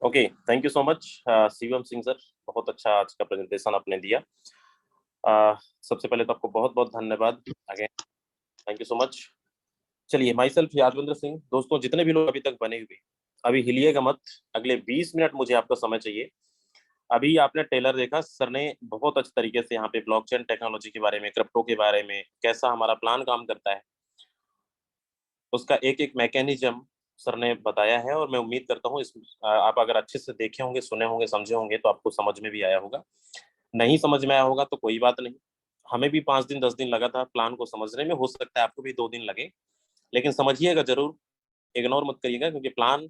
Okay, thank you so much Shivam Singh sir, बहुत अच्छा आज का प्रेजेंटेशन आपने दिया। सबसे पहले तो आपको बहुत बहुत धन्यवाद, again thank you so much. चलिए, माई सेल्फ यादवेंद्र सिंह। दोस्तों, जितने भी लोग अभी तक बने हुए, अभी हिलिएगा मत, अगले 20 मिनट मुझे आपका समय चाहिए। अभी आपने टेलर देखा, सर ने बहुत अच्छे तरीके से यहाँ पे ब्लॉकचेन टेक्नोलॉजी के बारे में, क्रिप्टो के बारे में, कैसा हमारा प्लान काम करता है, उसका एक एक मैकेनिज्म सर ने बताया है। और मैं उम्मीद करता हूँ इस आप अगर अच्छे से देखे होंगे, सुने होंगे, समझे होंगे तो आपको समझ में भी आया होगा। नहीं समझ में आया होगा तो कोई बात नहीं, हमें भी 5 दिन 10 दिन लगा था प्लान को समझने में, हो सकता है आपको भी 2 दिन लगे, लेकिन समझिएगा जरूर, इग्नोर मत करिएगा, क्योंकि प्लान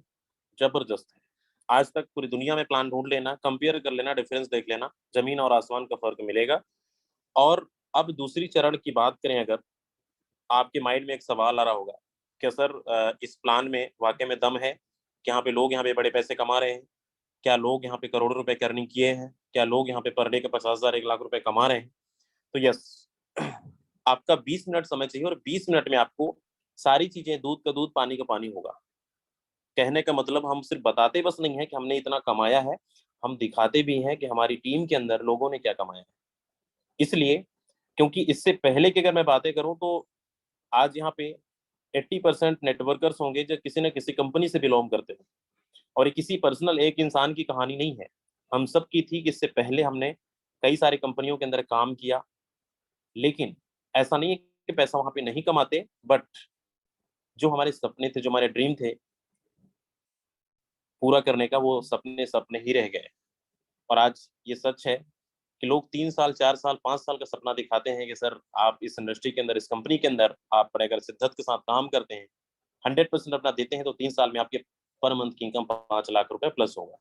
जबरदस्त है। आज तक पूरी दुनिया में प्लान ढूंढ लेना, कंपेयर कर लेना, डिफरेंस देख लेना, जमीन और आसमान का फर्क मिलेगा। और अब दूसरी चरण की बात करें, अगर आपके माइंड में एक सवाल आ रहा होगा, क्या सर इस प्लान में वाकई में दम है? क्या यहाँ पे लोग यहाँ पे बड़े पैसे कमा रहे हैं? क्या लोग यहाँ पे करोड़ों रुपए की अर्निंग किए हैं? क्या लोग यहाँ पे पर डे का 50,000 1 लाख रुपए कमा रहे हैं? तो यस, आपका 20 मिनट समय चाहिए, और 20 मिनट में आपको सारी चीजें, दूध का दूध पानी का पानी होगा। कहने का मतलब, हम सिर्फ बताते बस नहीं है कि हमने इतना कमाया है, हम दिखाते भी हैं कि हमारी टीम के अंदर लोगों ने क्या कमाया है। इसलिए, क्योंकि इससे पहले की अगर मैं बातें करूं तो आज यहाँ पे 80% नेटवर्कर्स होंगे जो किसी न किसी कंपनी से बिलोंग करते हैं, और ये किसी पर्सनल एक इंसान की कहानी नहीं है, हम सब की थी कि इससे पहले हमने कई सारी कंपनियों के अंदर काम किया। लेकिन ऐसा नहीं है कि पैसा वहां पे नहीं कमाते, बट जो हमारे सपने थे, जो हमारे ड्रीम थे पूरा करने का, वो सपने सपने ही रह गए। और आज ये सच है कि लोग 3 साल 4 साल 5 साल का सपना दिखाते हैं कि सर आप इस इंडस्ट्री के अंदर, इस कंपनी के अंदर आप अगर शिद्दत के साथ काम करते हैं, 100% अपना देते हैं, तो 3 साल में आपके पर मंथ की इनकम 5 लाख रुपए प्लस होगा।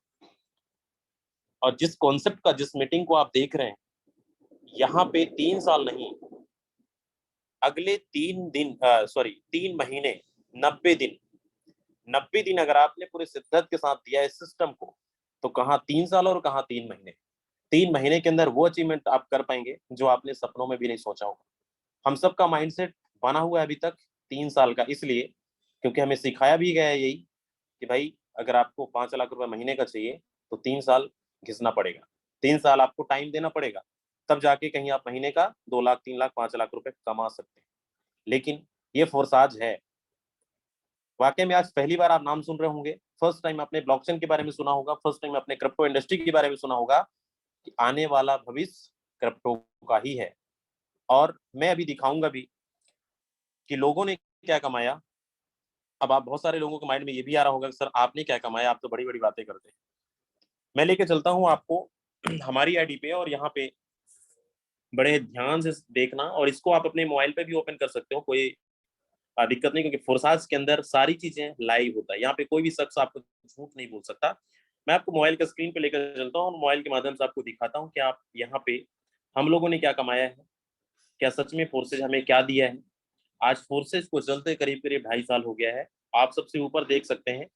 और जिस कॉन्सेप्ट का, जिस मीटिंग को आप देख रहे हैं, यहाँ पे 3 साल नहीं, अगले 3 दिन, सॉरी 3 महीने, 90 दिन, 90 दिन अगर आपने पूरे शिद्दत के साथ दिया इस सिस्टम को, तो कहाँ 3 साल और कहाँ 3 महीने। 3 महीने के अंदर वो अचीवमेंट आप कर पाएंगे जो आपने सपनों में भी नहीं सोचा होगा। हम सबका माइंडसेट बना हुआ है अभी तक 3 साल का, इसलिए क्योंकि हमें सिखाया भी गया है यही कि भाई अगर आपको 5 लाख रुपए महीने का चाहिए तो 3 साल घिसना पड़ेगा, 3 साल आपको टाइम देना पड़ेगा, तब जाके कहीं आप महीने का 2 लाख 3 लाख 5 लाख रुपए कमा सकते हैं। लेकिन ये फोर्स आज है। वाकई में आज पहली बार आप नाम सुन रहे होंगे, फर्स्ट टाइम आपने ब्लॉकचेन के बारे में सुना होगा, फर्स्ट टाइम आपने क्रिप्टो इंडस्ट्री के बारे में सुना होगा, कि आने वाला भविष्य क्रिप्टो का ही है। और मैं अभी दिखाऊंगा भी कि लोगों ने क्या कमाया। अब आप, बहुत सारे लोगों के माइंड में ये भी आ रहा होगा कि सर आपने क्या कमाया, आप तो बड़ी बड़ी बातें करते हैं। मैं लेके चलता हूँ आपको हमारी आईडी पे, और यहाँ पे बड़े ध्यान से देखना, और इसको आप अपने मोबाइल पे भी ओपन कर सकते हो, कोई दिक्कत नहीं, क्योंकि फोर्साज के अंदर सारी चीजें लाइव होता है, यहाँ पे कोई भी शख्स आपको झूठ नहीं बोल सकता। मैं आपको मोबाइल का स्क्रीन पे लेकर चलता हूँ और मोबाइल के माध्यम से आपको दिखाता हूँ कि आप यहाँ पे हम लोगों ने क्या कमाया है, क्या सच में फोर्सेज हमें क्या दिया है। आज फोर्सेज को चलते करीब करीब 2.5 साल हो गया है। आप सबसे ऊपर देख सकते हैं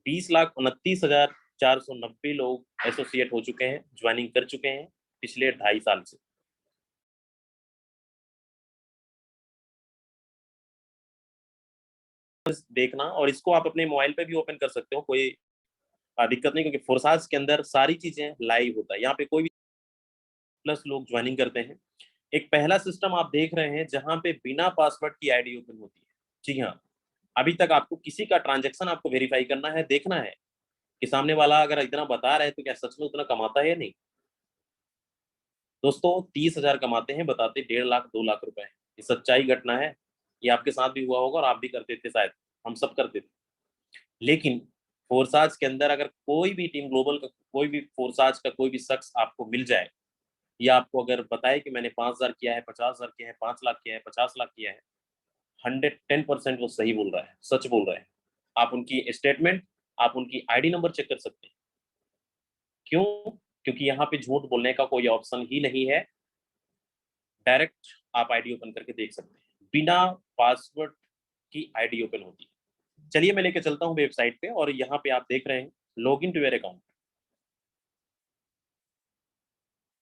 20,29,490 लोग एसोसिएट हो चुके हैं, ज्वाइनिंग कर चुके हैं पिछले 2.5 साल से। देखना, और इसको आप अपने मोबाइल पे भी ओपन कर सकते हो, कोई दिक्कत नहीं, क्योंकि फोर्साज के अंदर सारी चीजें लाइव होता है, यहाँ पे कोई भी प्लस लोग ज्वाइनिंग करते हैं। एक पहला सिस्टम आप देख रहे हैं जहां पे बिना पासवर्ड की आईडी ओपन होती है। जी हाँ, अभी तक आपको किसी का ट्रांजैक्शन आपको वेरीफाई करना है, देखना है कि सामने वाला अगर इतना बता रहा है तो क्या सच में उतना कमाता है या नहीं। दोस्तों 30,000 कमाते हैं, बताते 1.5 लाख 2 लाख रुपए है। ये सच्चाई घटना है, ये आपके साथ भी हुआ होगा और आप भी करते थे शायद, हम सब करते थे। लेकिन फोर्साज के अंदर अगर कोई भी टीम ग्लोबल का कोई भी फोर्साज का कोई भी शख्स आपको मिल जाए, या आपको अगर बताए कि मैंने 5,000 किया है, 50,000 किया है, 5 लाख किया है, 50 लाख किया है, 110% वो सही बोल रहा है, सच बोल रहा है। आप उनकी स्टेटमेंट, आप उनकी आईडी नंबर चेक कर सकते हैं। क्यों? क्योंकि यहाँ पे झूठ बोलने का कोई ऑप्शन ही नहीं है, डायरेक्ट आप आईडी ओपन करके देख सकते हैं, बिना पासवर्ड की आईडी ओपन होती है। चलिए मैं लेके चलता हूँ वेबसाइट पे, और यहाँ पे आप देख रहे हैं log in to your account.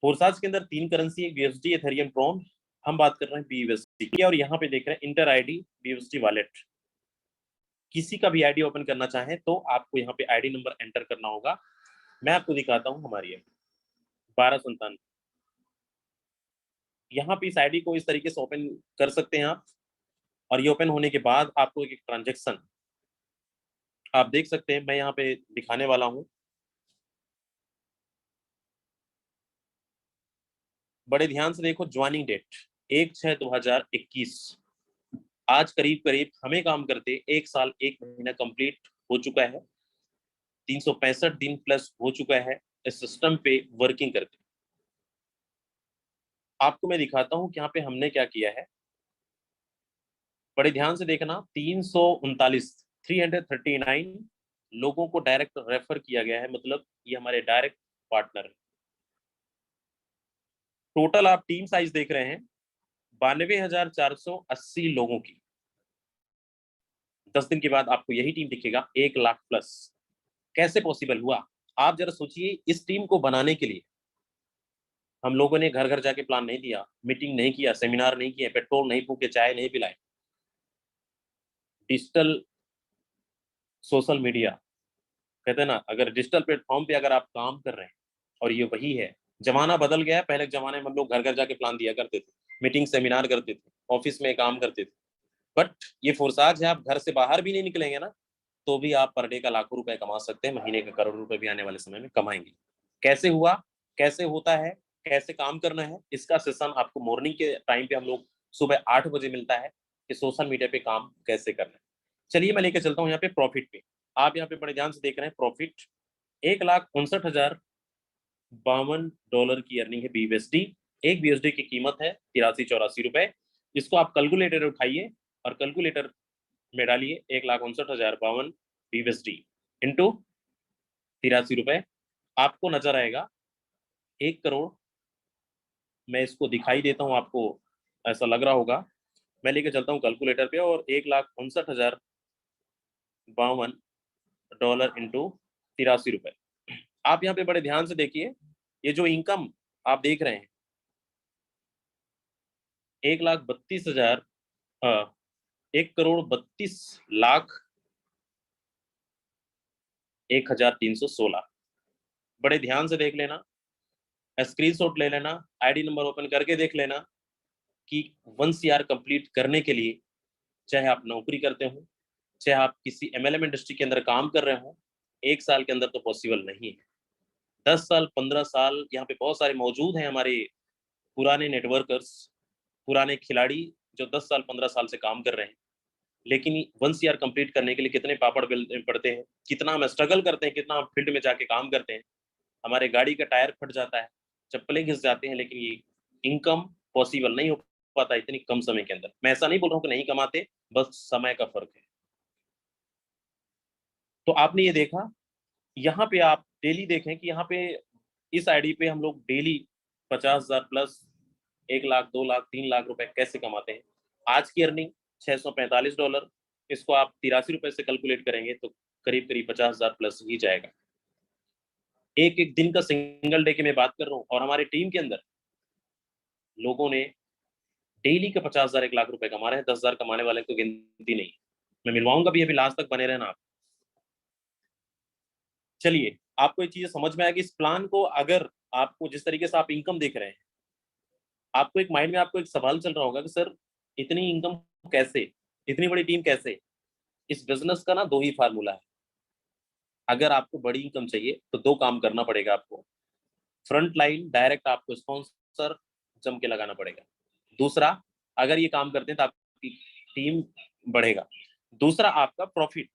फोर्साज के अंदर 3 करेंसी है, बीएसडी, एथेरियम, ट्रॉन। हम बात कर रहे हैं बीएसडी की, और यहाँ पे देख रहे हैं इंटर आईडी बीएसडी वॉलेट। किसी का भी आईडी ओपन करना चाहें तो आपको यहाँ पे आईडी नंबर एंटर करना होगा। मैं आपको दिखाता हूँ हमारी 1297। यहाँ पे इस आईडी को इस तरीके से ओपन कर सकते हैं आप, और ये ओपन होने के बाद आपको एक ट्रांजेक्शन आप देख सकते हैं, मैं यहाँ पे दिखाने वाला हूँ। बड़े ध्यान से देखो, ज्वाइनिंग डेट 1/6/2021। आज करीब करीब हमें काम करते 1 साल 1 महीना कंप्लीट हो चुका है, 365 दिन प्लस हो चुका है इस सिस्टम पे वर्किंग करते। आपको मैं दिखाता हूं कि यहाँ पे हमने क्या किया है। बड़े ध्यान से देखना, 339 लोगों को डायरेक्ट रेफर किया गया है, मतलब ये हमारे डायरेक्ट पार्टनर है। टोटल आप टीम साइज देख रहे हैं 92,480 लोगों की। 10 दिन के बाद आपको यही टीम दिखेगा 1 लाख प्लस। कैसे पॉसिबल हुआ? आप जरा सोचिए, इस टीम को बनाने के लिए हम लोगों ने घर घर जाके प्लान नहीं दिया, मीटिंग नहीं किया, सेमिनार नहीं किए, पेट्रोल नहीं फूके, चाय नहीं पिलाए। डिजिटल सोशल मीडिया, कहते हैं ना, अगर डिजिटल प्लेटफॉर्म पे अगर आप काम कर रहे हैं, और ये वही है। जमाना बदल गया है। पहले के जमाने में हम लोग घर घर जाके प्लान दिया करते थे, मीटिंग सेमिनार करते थे, ऑफिस में काम करते थे। बट ये फोर्साज है, आप घर से बाहर भी नहीं निकलेंगे ना, तो भी आप पर डे का लाखों रुपए कमा सकते हैं, महीने का करोड़ रुपए भी आने वाले समय में कमाएंगे। कैसे हुआ, कैसे होता है, कैसे काम करना है, इसका सेशन आपको मॉर्निंग के टाइम पे हम लोग सुबह 8 बजे मिलता है कि सोशल मीडिया पे काम कैसे करना है। चलिए मैं लेके चलता हूँ यहाँ पे प्रॉफिट पे। आप यहाँ पे बड़े ध्यान से देख रहे हैं प्रॉफिट, $1,59,052 की अर्निंग है BUSD। एक BUSD की कीमत है 83-84 रुपए। इसको आप कैलकुलेटर उठाइए और कैलकुलेटर में डालिए 1,59,052 BUSD इंटू 83 रुपए, आपको नजर आएगा 1 करोड़। मैं इसको दिखाई देता हूँ, आपको ऐसा लग रहा होगा। मैं लेके चलता हूँ कैलकुलेटर पे, और $1,59,052 इंटू 83 रुपए। आप यहाँ पे बड़े ध्यान से देखिए, ये जो इनकम आप देख रहे हैं 1,32,000 1,32,01,316। बड़े ध्यान से देख लेना, स्क्रीनशॉट ले लेना, आईडी नंबर ओपन करके देख लेना कि 1 CR कंप्लीट करने के लिए, चाहे आप नौकरी करते हो, चाहे आप किसी MLM इंडस्ट्री के अंदर काम कर रहे हो, 1 साल के अंदर तो पॉसिबल नहीं है। 10 साल 15 साल यहाँ पे बहुत सारे मौजूद हैं, हमारे पुराने नेटवर्कर्स, पुराने खिलाड़ी जो 10 साल 15 साल से काम कर रहे हैं। लेकिन 1 CR कंप्लीट करने के लिए कितने पापड़ बेलने पड़ते हैं, कितना हम स्ट्रगल करते हैं, कितना हम फील्ड में जाके काम करते हैं। हमारे गाड़ी का टायर फट जाता है, चप्पलें घिस जाते हैं, लेकिन ये इनकम पॉसिबल नहीं हो पाता इतनी कम समय के अंदर। मैं ऐसा नहीं बोल रहा हूँ कि नहीं कमाते, बस समय का फर्क है। तो आपने ये देखा, यहाँ पे आप डेली देखें कि यहाँ पे इस आईडी पे हम लोग डेली 50,000 प्लस 1 लाख 2 लाख 3 लाख रुपए कैसे कमाते हैं। आज की अर्निंग $645, इसको आप 83 रुपए से कैलकुलेट करेंगे तो करीब करीब 50,000 प्लस ही जाएगा। एक एक दिन का सिंगल डे की मैं बात कर रहा हूँ, और हमारी टीम के अंदर लोगों ने डेली का 50,000 1 लाख रुपए कमा रहे हैं। 10,000 कमाने वाले तो गिनती नहीं। मैं मिलवाऊंगा भी, अभी लास्ट तक बने रहना आप। चलिए, आपको ये चीजें समझ में आएगी। इस प्लान को अगर आपको जिस तरीके से आप इनकम देख रहे हैं, आपको एक माइंड में आपको एक सवाल चल रहा होगा कि सर इतनी इनकम कैसे, इतनी बड़ी टीम कैसे। इस बिजनेस का ना 2 ही फार्मूला है। अगर आपको बड़ी इनकम चाहिए तो 2 काम करना पड़ेगा आपको। फ्रंट लाइन डायरेक्ट आपको स्पॉन्सर जम के लगाना पड़ेगा। दूसरा, अगर ये काम करते हैं तो आपकी टीम बढ़ेगा। दूसरा, आपका प्रॉफिट।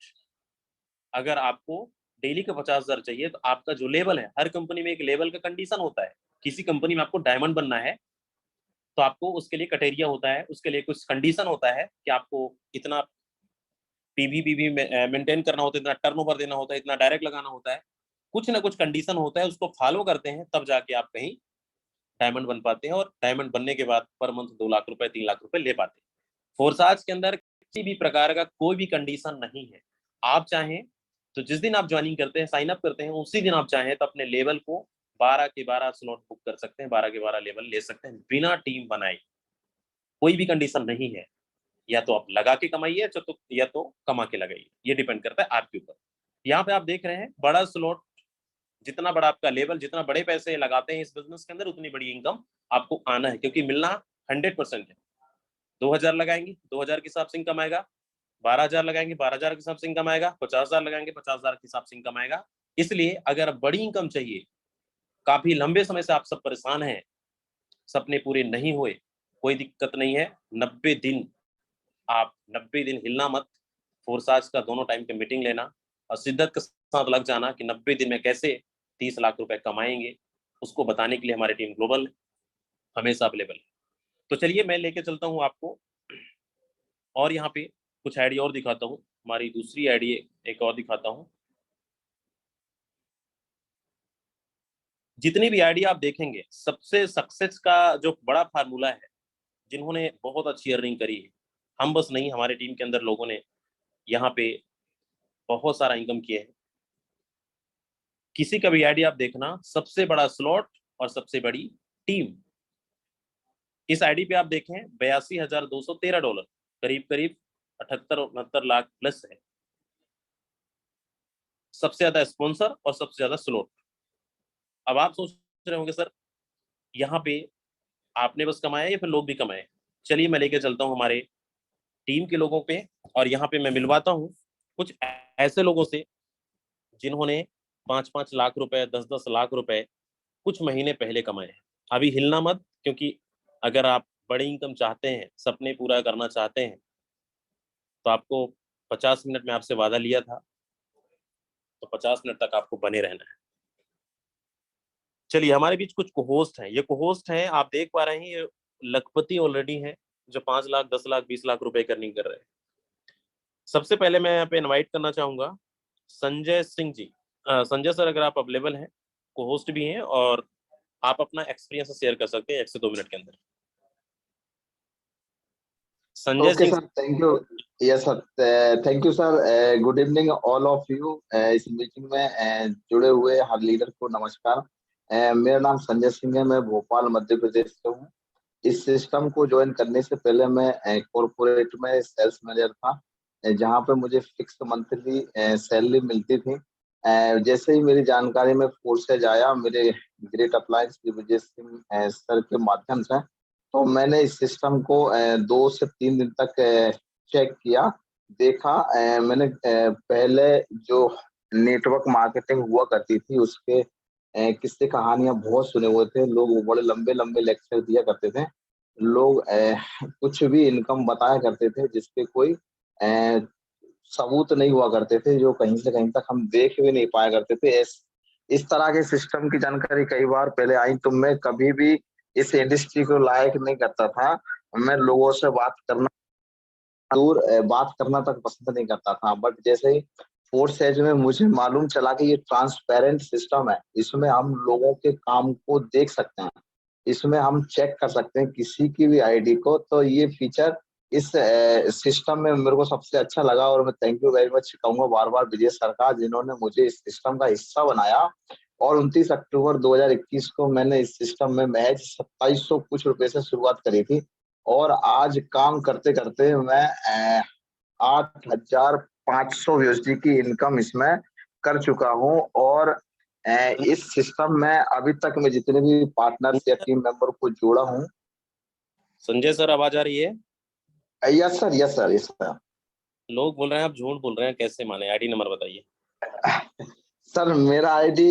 अगर आपको डेली का 50,000 चाहिए तो आपका जो लेवल है, हर कंपनी में एक लेवल का कंडीशन होता है। किसी कंपनी में आपको डायमंड बनना है तो आपको उसके लिए क्राइटेरिया होता है, उसके लिए कुछ कंडीशन होता है कि आपको इतना पीवी मेंटेन करना होता है, इतना टर्नओवर देना होता है, इतना डायरेक्ट लगाना होता है। कुछ ना कुछ कंडीशन होता है, उसको फॉलो करते हैं तब जाके आप कहीं डायमंड बन पाते हैं, और डायमंड बनने के बाद पर मंथ 2 लाख रुपए 3 लाख रुपए ले पाते हैं। फोर्साज के अंदर किसी भी प्रकार का कोई भी कंडीशन नहीं है। आप चाहें तो जिस दिन आप ज्वाइनिंग करते हैं, साइन अप करते हैं, उसी दिन आप चाहें तो अपने लेवल को 12 के 12 स्लॉट बुक कर सकते हैं, 12 के 12 लेवल ले सकते हैं बिना टीम बनाए। कोई भी कंडीशन नहीं है। या तो आप लगा के कमाइए, या तो कमा के लगाइए, ये डिपेंड करता है आपके ऊपर। यहाँ पे आप देख रहे हैं बड़ा स्लॉट, जितना बड़ा आपका लेवल, जितना बड़े पैसे लगाते हैं इस बिजनेस के अंदर, उतनी बड़ी इनकम आपको आना है, क्योंकि मिलना 100% है। 2,000 लगाएंगे 2,000 के हिसाब से इनकम आएगा, 12,000 लगाएंगे 12,000 के हिसाब से इनकम आएगा, 50,000 लगाएंगे 50,000 के हिसाब से इनकम आएगा। इसलिए अगर बड़ी इनकम चाहिए, काफी लंबे समय से आप सब परेशान हैं, सपने पूरे नहीं हुए, कोई दिक्कत नहीं है। 90 दिन आप 90 दिन हिलना मत। फोर्साज का दोनों टाइम पे मीटिंग लेना और शिद्दत के साथ लग जाना कि 90 दिन में कैसे 30 लाख रुपए कमाएंगे। उसको बताने के लिए हमारी टीम ग्लोबल हमेशा अवेलेबल है। तो चलिए मैं लेके चलता हूँ आपको, और यहाँ पे कुछ आईडी और दिखाता हूँ। हमारी दूसरी आईडी एक और दिखाता हूँ। जितनी भी आईडी आप देखेंगे, सबसे सक्सेस का जो बड़ा फार्मूला है, जिन्होंने बहुत अच्छी अर्निंग करी है, हम बस नहीं, हमारे टीम के अंदर लोगों ने यहाँ पे बहुत सारा इनकम किया है। किसी का भी आईडी आप देखना, सबसे बड़ा स्लॉट और सबसे बड़ी टीम। इस आईडी पे आप देखें $82,213, करीब करीब 78-69 लाख प्लस है। सबसे ज्यादा स्पॉन्सर और सबसे ज्यादा स्लॉट। अब आप सोच रहे होंगे सर यहाँ पे आपने बस कमाया या फिर लोग भी कमाए? चलिए मैं लेके चलता हूँ हमारे टीम के लोगों पे, और यहाँ पे मैं मिलवाता हूँ कुछ ऐसे लोगों से जिन्होंने 5-5 लाख रुपए, 10-10 लाख रुपए कुछ महीने पहले कमाए हैं। अभी हिलना मत, क्योंकि अगर आप बड़ी इनकम चाहते हैं, सपने पूरा करना चाहते हैं, तो आपको 50 मिनट में आपसे वादा लिया था, तो 50 मिनट तक आपको बने रहना है। चलिए हमारे बीच कुछ कोहोस्ट हैं। ये कोहोस्ट हैं, आप देख पा रहे हैं, ये लखपति ऑलरेडी हैं, जो 5 लाख, 10 लाख, 20 लाख रुपए की अर्निंग कर रहे हैं। सबसे पहले मैं यहाँ पे इनवाइट करना चाहूंगा संजय सिंह जी। संजय सर, अगर आप अवेलेबल हैं, कोहोस्ट भी हैं, और आप अपना एक्सपीरियंस शेयर कर सकते हैं 1 से 2 मिनट के अंदर। Sanjay okay Singh. Sir, thank you. Yes sir, thank you sir. Good evening all of you. इस मीटिंग में जुड़े हुए हर लीडर को नमस्कार। मेरा नाम संजय सिंह है, मैं भोपाल मध्य प्रदेश से हूँ। इस सिस्टम को ज्वाइन करने से पहले मैं कॉर्पोरेट में सेल्स मैनेजर था, जहाँ पे मुझे फिक्स मंथली सैलरी मिलती थी। जैसे ही मेरी जानकारी में फोर्सेज आया, मेरे great appliance Vijay Singh sir के माध्यम से, तो मैंने इस सिस्टम को 2 से 3 दिन तक चेक किया, देखा। मैंने पहले जो नेटवर्क मार्केटिंग हुआ करती थी, उसके किस्से कहानियां बहुत सुने हुए थे। लोग वो बड़े लंबे लंबे लेक्चर दिया करते थे। लोग कुछ भी इनकम बताया करते थे जिसपे कोई सबूत नहीं हुआ करते थे, जो कहीं से कहीं तक हम देख भी नहीं पाया करते थे। इस तरह के सिस्टम की जानकारी कई बार पहले आई, तो मैं कभी भी इस इंडस्ट्री को लायक नहीं करता था। मैं लोगों से बात करना दूर, बात करना तक पसंद नहीं करता था। बट जैसे ही फोर्स एज में मुझे मालूम चला कि ये ट्रांसपेरेंट सिस्टम है, इसमें हम लोगों के काम को देख सकते हैं, इसमें हम चेक कर सकते हैं किसी की भी आईडी को, तो ये फीचर इस सिस्टम में मेरे को सबसे अच्छा लगा। और मैं थैंक यू वेरी मच कहूंगा बार बार विजय सरकार, जिन्होंने मुझे इस सिस्टम का हिस्सा बनाया। और 29 अक्टूबर 2021 को मैंने इस सिस्टम में महज 2700 कुछ रुपए से शुरुआत करी थी, और आज काम करते करते मैं 8,500 यूएसडी की इनकम इसमें कर चुका हूँ। और इस सिस्टम में अभी तक मैं जितने भी पार्टनर्स या टीम मेंबर को जोड़ा हूँ। संजय सर, आवाज आ रही है? Yes sir, yes sir, yes sir. लोग बोल रहे हैं आप झूठ बोल रहे हैं, कैसे माने? आईडी नंबर बताइए। सर मेरा आईडी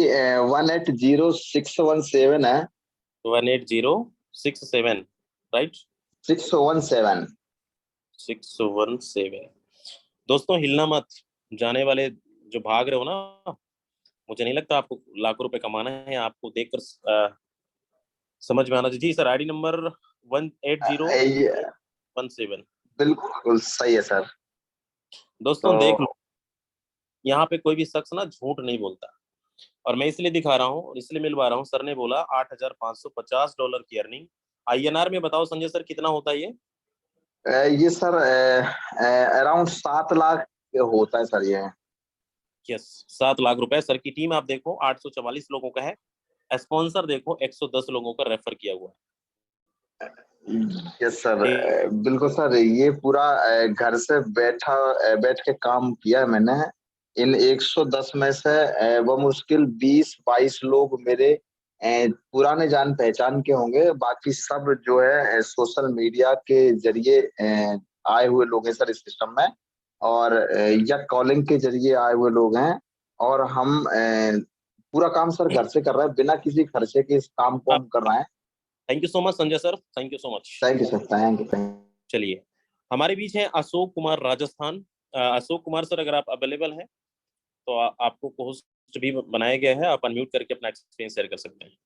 180,617 है। 18067, राइट? 617। 617। दोस्तों हिलना मत, जाने वाले जो भाग रहे हो ना, मुझे नहीं लगता आपको लाखों रुपए कमाना है। आपको देखकर समझ में आना चाहिए। जी सर, आईडी नंबर 18017। बिल्कुल सही है सर। दोस्तों देख लो, यहाँ पे कोई भी शख्स ना झूठ नहीं बोलता, और मैं इसलिए दिखा रहा हूँ, इसलिए मिलवा रहा हूँ। सर ने बोला $8,550 की अर्निंग। INR में बताओ संजय सर कितना होता है ये सर अराउंड 7 लाख होता है सर ये। यस, 7 लाख रुपए। सर की टीम आप देखो 844 लोगों का है। स्पॉन्सर देखो 110 लोगों का रेफर किया हुआ है। यस सर, बिल्कुल सर। ये पूरा घर से बैठ के काम किया है मैंने। इन 110 में से बमुश्किल 20-22 लोग मेरे पुराने जान पहचान के होंगे। बाकी सब जो है सोशल मीडिया के जरिए आए हुए लोग हैं सर इस सिस्टम में, और या कॉलिंग के जरिए आए हुए लोग हैं। और हम पूरा काम सर घर से कर रहे हैं, बिना किसी खर्चे के इस काम को हम कर रहे हैं। Thank you so much Sanjay sir, thank you so much. Thank you sir, thank you. चलिए, हमारे बीच हैं अशोक कुमार राजस्थान। अशोक कुमार सर, अगर आप अवेलेबल हैं तो आपको होस्ट भी बनाया गया है, आप अनम्यूट करके अपना एक्सपीरियंस शेयर कर सकते हैं।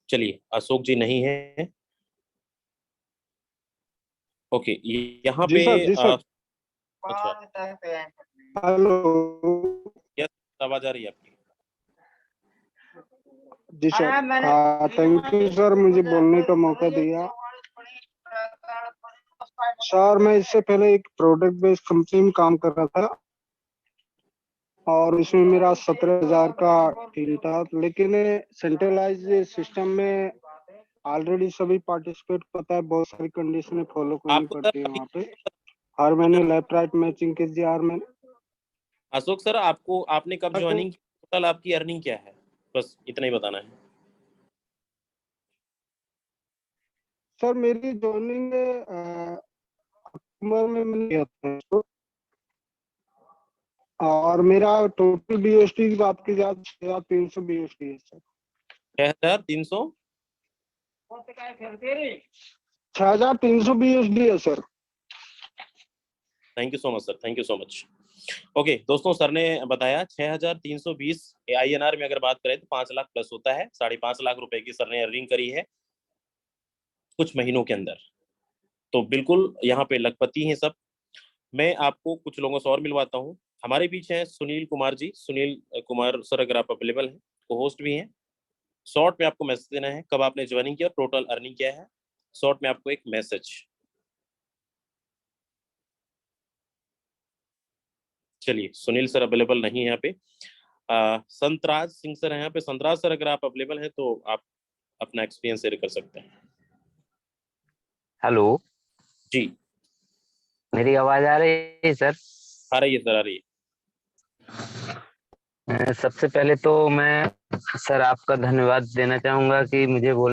चलिए, अशोक जी नहीं है। ओके, यहाँ जी पे सर, जी सर। अच्छा, हेलो। यस, आवाज आ रही है आपकी। जी सर, थैंक यू सर, मुझे बोलने का मौका दिया। सर, मैं इससे पहले एक प्रोडक्ट बेस्ड कंपनी में काम कर रहा था और इसमें मेरा 17,000 का टीम था, लेकिन सेंट्रलाइज सिस्टम में ऑलरेडी सभी पार्टिसिपेट पता है, बहुत सारी कंडीशनें फॉलो करनी आपको पड़ती है सर वहाँ पे। हर महीने लेफ्ट राइट मैचिंग कीजिए हर महीने। अशोक सर, आपने कब ज्वाइनिंग की, टोटल आपकी अर्निंग क्या है, बस इतना ही बताना है। सर, मेरी ज्वाइनिंग अक्टूबर में मैंने किया था और मेरा टोटल बीएसटी की बात की जाए 6,300 बीएसटी है सर। 6,300 6,300 बीएसडी है sir. Thank you so much sir, thank you so much. Okay दोस्तों, सर ने बताया 6,320 INR में अगर बात करें तो 5 लाख प्लस होता है। 5.5 लाख रुपए की सर ने अर्निंग करी है कुछ महीनों के अंदर, तो बिल्कुल यहाँ पे लखपति हैं सब। मैं आपको कुछ लोगों से और मिलवाता हूँ। हमारे बीच हैं सुनील कुमार जी। सुनील कुमार सर, अगर आप अवेलेबल हैं तो होस्ट भी हैं। शॉर्ट में आपको मैसेज देना है कब आपने ज्वाइनिंग किया, टोटल अर्निंग क्या है, शॉर्ट में आपको एक मैसेज। चलिए, सुनील सर अवेलेबल नहीं है यहाँ पे। संतराज सिंह सर है यहाँ पे। संतराज सर, अगर आप अवेलेबल हैं तो आप अपना एक्सपीरियंस शेयर कर सकते हैं। हेलो, जी, मेरी आवाज आ रही है सर? आ रही है सर, आ रही है। सबसे पहले तो मैं सर आपका धन्यवाद देना चाहूंगा कि मुझे बोल